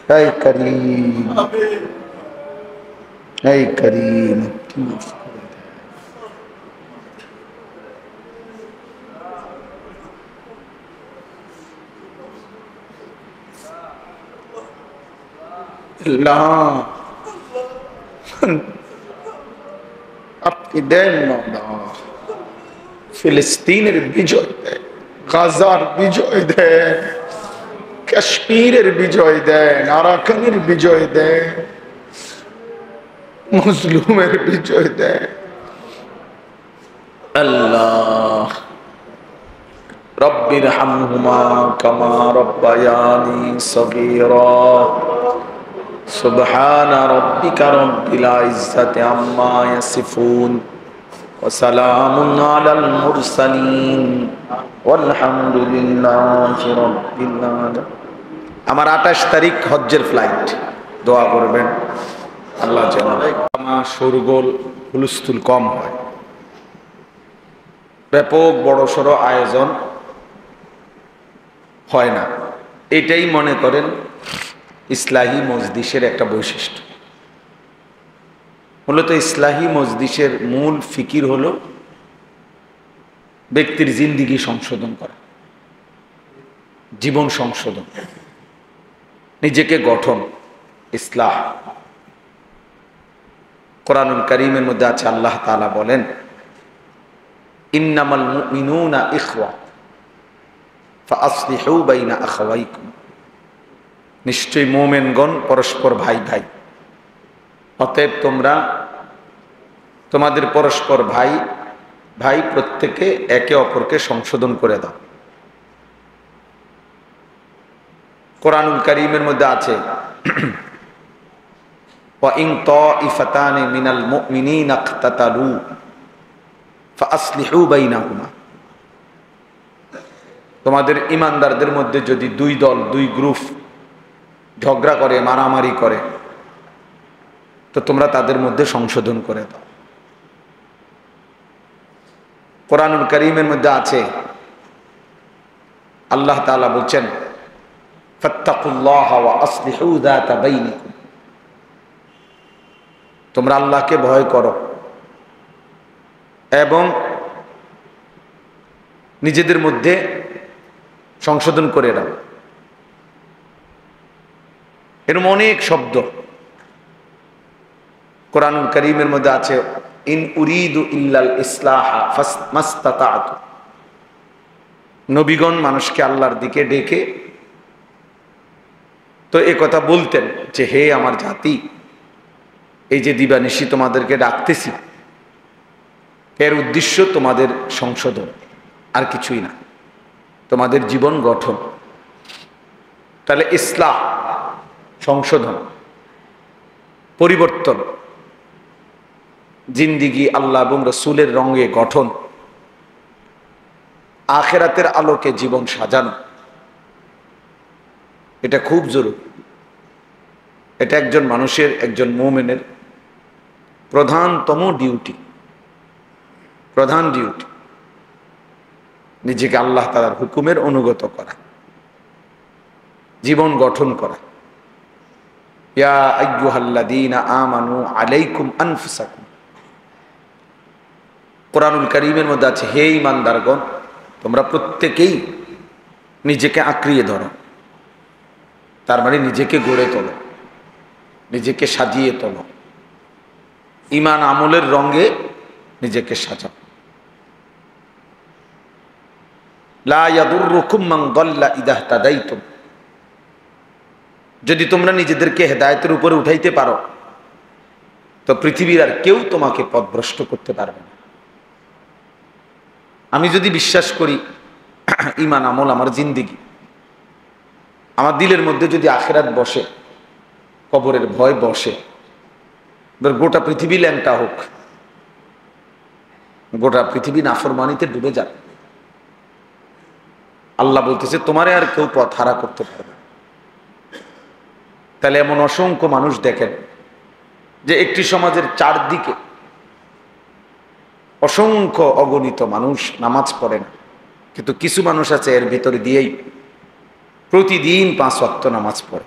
হে করিম, হে করিম আল্লাহ আপনি দেন মাওলা, ফিলিস্তিনের বিজয় দেন, গাজার বিজয় দেন, কাশ্মীরের বিজয় দেন, আরাকানের বিজয় দেন, মুসলিমের বিজয় দেন। আল্লাহ রব্বির হামহুমা কামা রব্বায়ানি সগীরা। সুবহানা রাব্বিকা রাব্বিল ইজ্জাতি আম্মা ইয়াসিফুন ওয়া সালামুন আলাল মুরসালিন ওয়ালহামদুলিল্লাহি রাব্বিল আলামিন। আমার 28 তারিখ হজ্জের ফ্লাইট, দোয়া করবেন আল্লাহ যেন আমার শোরগোল হুলস্থুল কম হয়। ব্যাপক বড়সড় আয়োজন হয় না, এটাই মনে করেন ইসলাহি মজলিসের একটা বৈশিষ্ট্য। মূলত ইসলাহি মজলিসের মূল ফিকির হলো ব্যক্তির জিন্দিগি সংশোধন করা, জীবন সংশোধন, নিজেকে গঠন, ইসলাহ। কোরআনুল কারীমের মধ্যে আছে আল্লাহ তাআলা বলেন, ইন্নামাল মুমিনুনা ইখওয়া ফাআসলিহু বাইনা আখাওয়াইকুম। নিশ্চয়ই মুমিনগণ পরস্পর ভাই ভাই, অতএব তোমরা তোমাদের পরস্পর ভাই ভাই প্রত্যেকে একে অপরকে সংশোধন করে দাও। কোরআনুল কারীমের মধ্যে আছে ওয়া ইন তাইফাতানি মিনাল মুমিনিনা ইখতাতালু ফাআসলিহু বাইনাহুমা। তোমাদের ঈমানদারদের মধ্যে যদি দুই দল, দুই গ্রুপ ঝগড়া করে, মারামারি করে, তো তোমরা তাদের মধ্যে সংশোধন করে দাও। কোরআনুল কারীমের মধ্যে আছে আল্লাহ তাআলা বলছেন, ফাত্তাকুল্লাহা ওয়া আসলিহু যাতা বাইনিকুম। তোমরা আল্লাহকে ভয় করো এবং নিজেদের মধ্যে সংশোধন করে দাও। এরকম অনেক শব্দ কোরআনুল কারীমের মধ্যে আছে, ইন উরিদু ইল্লাল ইসলাহা মাস্তাতাতু। নবীগণ মানুষকে আল্লাহর দিকে ডেকে তো এ কথা বলতেন যে, হে আমার জাতি, এই যে দিবানিশি তোমাদেরকে ডাকতেছি, এর উদ্দেশ্য তোমাদের সংশোধন, আর কিছুই না, তোমাদের জীবন গঠন। তাহলে ইসলাহ সংশোধন, পরিবর্তন, জিন্দিগি আল্লাহ এবং রসুলের রঙে গঠন, আখিরাতের আলোকে জীবন সাজানো, এটা খুব জরুরি। এটা একজন মানুষের, একজন মুমিনের প্রধানতম ডিউটি, প্রধান ডিউটি, নিজেকে আল্লাহ তাআলার হুকুমের অনুগত করা, জীবন গঠন করা। ইয়া আইয়ুহাল্লাযীনা আমানু আলাইকুম আনফুসাকুম। কোরআনুল কারীমের মধ্যে আছে, হে ঈমানদারগণ, তোমরা প্রত্যেকেই নিজেকে আঁকড়িয়ে ধরো। তার মানে নিজেকে গড়ে তোলো, নিজেকে সাজিয়ে তোলো, ঈমান আমলের রঙে নিজেকে সাজাও। লা ইয়াদুররুকুম মান দাল্লা ইযা ইহতাদাইতুম। যদি তোমরা নিজেদেরকে হেদায়েতের উপরে উঠাইতে পারো, তো পৃথিবীর আর কেউ তোমাকে পথভ্রষ্ট করতে পারবে না। আমি যদি বিশ্বাস করি ঈমান আমল আমার জিন্দেগি, আমার দিলের মধ্যে যদি আখিরাত বসে, কবরের ভয় বসে, গোটা পৃথিবী ল্যাংটা হোক, গোটা পৃথিবী নাফরমানিতে ডুবে যাবে, আল্লাহ বলতেছে তোমারে আর কেউ পথ হারা করতে পারবে। তাহলে এমন অসংখ্য মানুষ দেখেন যে একটি সমাজের চারদিকে অসংখ্য অগণিত মানুষ নামাজ পড়ে না, কিন্তু কিছু মানুষ আছে এর ভিতরে দিয়েই প্রতিদিন 5 ওয়াক্ত নামাজ পড়ে।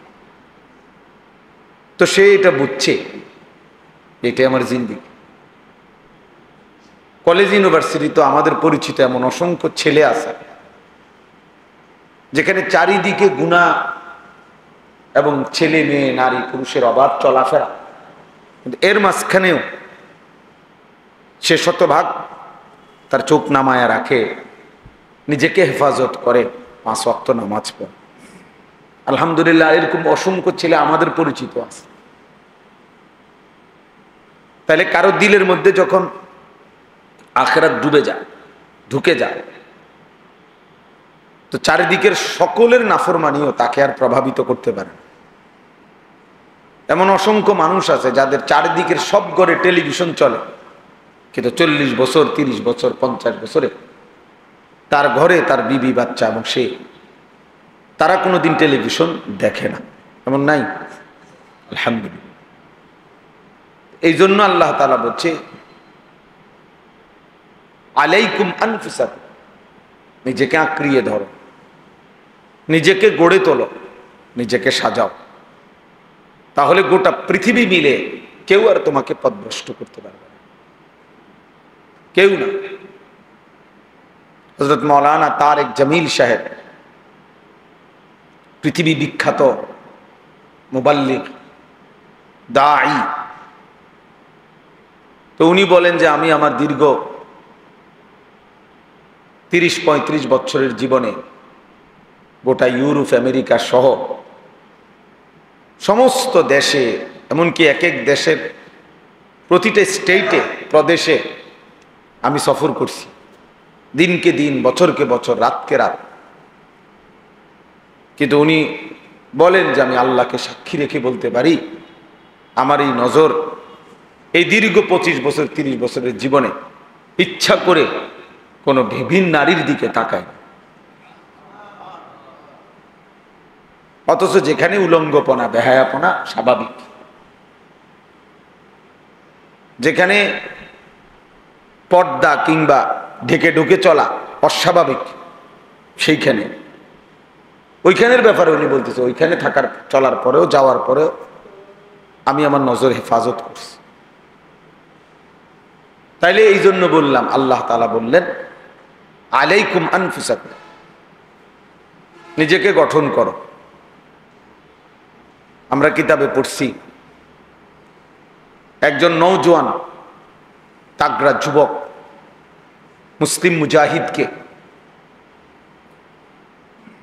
তো সে এটা বুঝছে, এটাই আমার জিন্দেগি। কলেজ ইউনিভার্সিটি তো আমাদের পরিচিত এমন অসংখ্য ছেলে আছে যেখানে চারিদিকে গুনাহ, এবং ছেলে মেয়ে নারী পুরুষের অবাধ চলাফেরা, কিন্তু এর মাঝখানেও সে শতভাগ তার চোখ নামায়া রাখে, নিজেকে হেফাজত করে, 5 ওয়াক্ত নামাজ পড়ে। আলহামদুলিল্লাহ, এরকম অসংখ্য ছেলে আমাদের পরিচিত আছে। তাহলে কারো দিলের মধ্যে যখন আখিরাত ডুবে যায়, ঢুকে যায়, তো চারিদিকের সকলের নাফরমানিও তাকে আর প্রভাবিত করতে পারে না। এমন অসংখ্য মানুষ আছে যাদের চারিদিকের সব ঘরে টেলিভিশন চলে, কিন্তু 40 বছর, 30 বছর, 50 বছরে তার ঘরে তার বিবি বাচ্চা এবং সে, তারা কোনোদিন টেলিভিশন দেখে না, এমন নাই? আলহামদুলিল্লাহ। এই জন্য আল্লাহ তাআলা বলছে, আলাইকুম আনফুসাকুম, নিজেকে আঁকড়িয়ে ধরো, নিজেকে গড়ে তোলো, নিজেকে সাজাও, তাহলে গোটা পৃথিবী মিলে কেউ আর তোমাকে পথভ্রষ্ট করতে পারবে না, কেউ না। হযরত মাওলানা তারেক জামিল সাহেব, পৃথিবী বিখ্যাত মুবাল্লিগ, দাঈ, তো উনি বলেন যে আমি আমার দীর্ঘ 30-35 বছরের জীবনে গোটা ইউরোপ, আমেরিকা সহ সমস্ত দেশে, এমনকি এক এক দেশের প্রতিটা স্টেটে, প্রদেশে আমি সফর করছি, দিনকে দিন, বছরকে বছর, রাতকে রাত। কিন্তু উনি বলেন যে আমি আল্লাহকে সাক্ষী রেখে বলতে পারি, আমার এই নজর এই দীর্ঘ 25 বছর, 30 বছরের জীবনে ইচ্ছা করে কোনো বিভিন্ন নারীর দিকে তাকায় না। অথচ যেখানে উলঙ্গপনা, বেহায়াপনা স্বাভাবিক, যেখানে পর্দা কিংবা ঢেকে ঢুকে চলা অস্বাভাবিক, সেইখানে, ওইখানের ব্যাপারে উনি বলতেছে, ওইখানে থাকার, চলার পরেও, যাওয়ার পরেও আমি আমার নজর হেফাজত করছি। তাইলে এই জন্য বললাম, আল্লাহ তাআলা বললেন আলাইকুম আনফুসাকুম, নিজেকে গঠন করো। আমরা কিতাবে পড়ছি, একজন নওজোয়ান তাগড়া যুবক মুসলিম মুজাহিদকে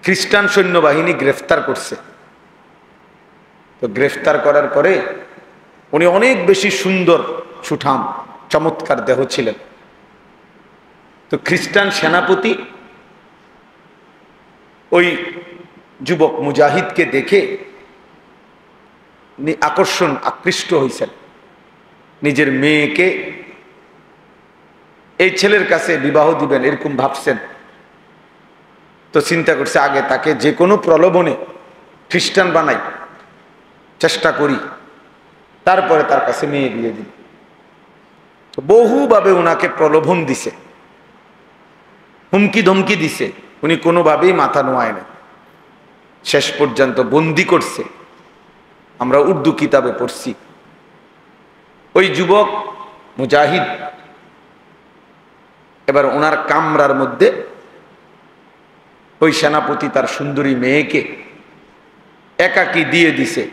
খ্রিস্টান সৈন্যবাহিনী গ্রেফতার করছে। তো গ্রেফতার করার পরে উনি অনেক বেশি সুন্দর, সুঠাম, চমৎকার দেহ ছিলেন। তো খ্রিস্টান সেনাপতি ওই যুবক মুজাহিদকে দেখে আকৃষ্ট হয়েছেন, নিজের মেয়েকে এই ছেলের কাছে বিবাহ দিবেন এরকম ভাবছেন। তো চিন্তা করছে, আগে তাকে যে কোনো প্রলোভনে খ্রিস্টান বানাই, চেষ্টা করি, তারপরে তার কাছে মেয়ে বিয়ে দিই। বহুভাবে ওনাকে প্রলোভন দিছে, হুমকি ধমকি দিছে, উনি কোনোভাবেই মাথা নোয়ায় না। শেষ পর্যন্ত বন্দি করছে। আমরা উর্দু কিতাবে পড়ছি, ওই যুবক মুজাহিদ এবার ওনার কামরার মধ্যে ওই সেনাপতি তার সুন্দরী মেয়েকে একাকী দিয়ে দিছে,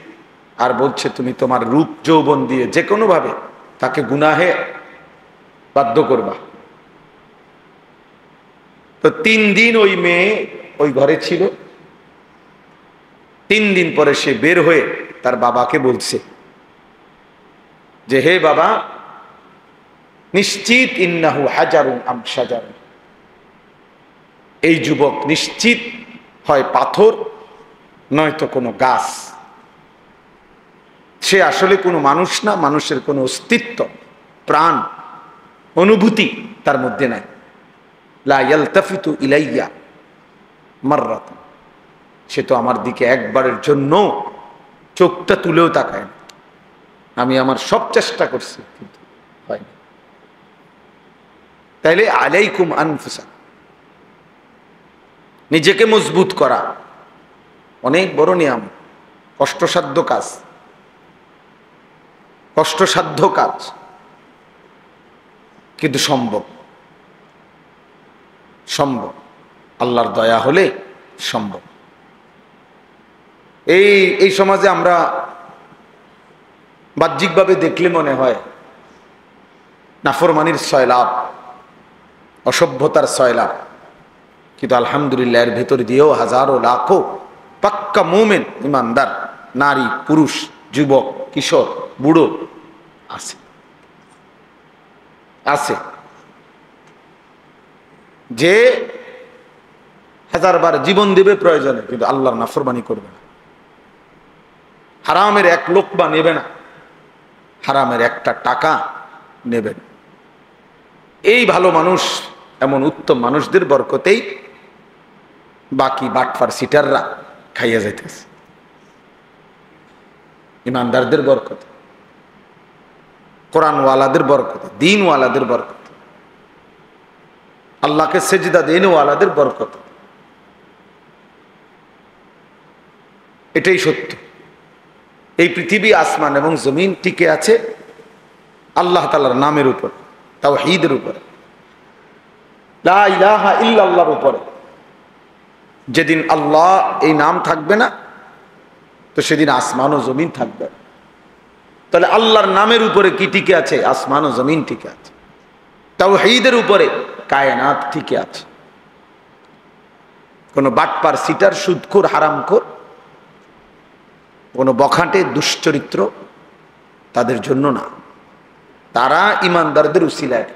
আর বলছে তুমি তোমার রূপ যৌবন দিয়ে যে কোনো ভাবে তাকে গুনাহে বাধ্য করবা। তো 3 দিন ওই মেয়ে ওই ঘরে ছিল। 3 দিন পরে সে বের হয়ে তার বাবাকে বলছে যে, হে বাবা, নিশ্চিত ইন্নাহু হাজারুন আম শাজারুন, এই যুবক নিশ্চিত হয় পাথর নয়তো কোনো গাছ, সে আসলে কোনো মানুষ না, মানুষের কোনো অস্তিত্ব, প্রাণ, অনুভূতি তার মধ্যে নাই। লা ইয়ালতাফিতু ইলাইয়া মাররাতান, সে তো আমার দিকে একবারের জন্য চোখটা তুলেও তাকায় না। আমি আমার সব চেষ্টা করছি কিন্তু হয়নি। তাইলে আলাইকুম আনফুসাকুম, নিজেকে মজবুত করা অনেক বড় নিয়ম, কষ্টসাধ্য কাজ, কষ্টসাধ্য কাজ, কিন্তু সম্ভব, সম্ভব, আল্লাহর দয়া হলে সম্ভব। এই সমাজে আমরা বাহ্যিকভাবে দেখলে মনে হয় নাফরমানির সয়লাভ, অসভ্যতার সয়লাভ, কিন্তু আলহামদুলিল্লাহ এর ভেতর দিয়েও হাজারো লাখো পাক্কা মুমিন ইমানদার নারী পুরুষ যুবক কিশোর বুড়ো আছে আছে যে হাজারবার জীবন দেবে প্রয়োজনে, কিন্তু আল্লাহর নাফরমানি করবে না, হারামের এক লোকমা নেবে না, হারামের একটা টাকা নেবে না। এই ভালো মানুষ, এমন উত্তম মানুষদের বরকতেই বাকি বাটফার সিটাররা খাইয়া যাইতেছে, ইমানদারদের বরকতে, কোরআনওয়ালাদের বরকতে, দিনওয়ালাদের বরকতে, আল্লাহকে সেজদা দেনওয়ালাদের বরকতে। এটাই সত্য। এই পৃথিবী আসমান এবং জমিন টিকে আছে আল্লাহ তাআলার নামের উপর, তাওহীদের উপর, লা ইলাহা ইল্লাল্লাহর উপরে। যেদিন আল্লাহ এই নাম থাকবে না, তো সেদিন আসমান ও জমিন থাকবে না। তাহলে আল্লাহর নামের উপরে কি টিকে আছে? আসমান ও জমিন টিকে আছে। তাওহীদের উপরে কায়নাত টিকে আছে। কোন বাটপার সিটার সুদখোর হারামখোর, কোন বখাটে দুশ্চরিত্র তাদের জন্য না। তারা ইমানদারদের উসিলায়,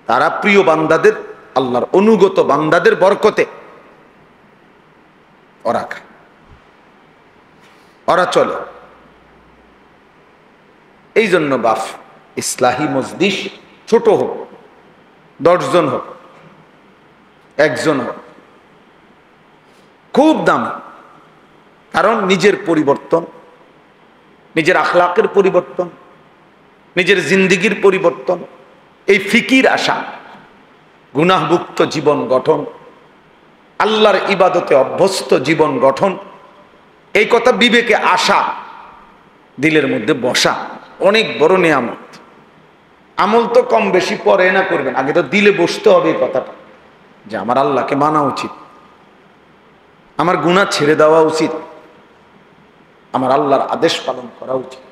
তারা প্রিয় বান্দাদের, আল্লাহর অনুগত বান্দাদের বরকতে ওরা খায়, ওরা চলে। এই জন্য বাফ ইসলাহি মজলিস ছোট হোক, 10 জন হোক, 1 জন হোক, খুব দামি। কারণ নিজের পরিবর্তন, নিজের আখলাকের পরিবর্তন, নিজের জিন্দিগির পরিবর্তন, এই ফিকির আসা, গুনাহমুক্ত জীবন গঠন, আল্লাহর ইবাদতে অভ্যস্ত জীবন গঠন, এই কথা বিবেকে আসা, দিলের মধ্যে বসা অনেক বড় নিয়ামত। আমল তো কম বেশি পরে না করবেন, আগে তো দিলে বসতে হবে এই কথাটা, যে আমার আল্লাহকে মানা উচিত, আমার গুনাহ ছেড়ে দেওয়া উচিত, আমার আল্লাহর আদেশ পালন করা উচিত।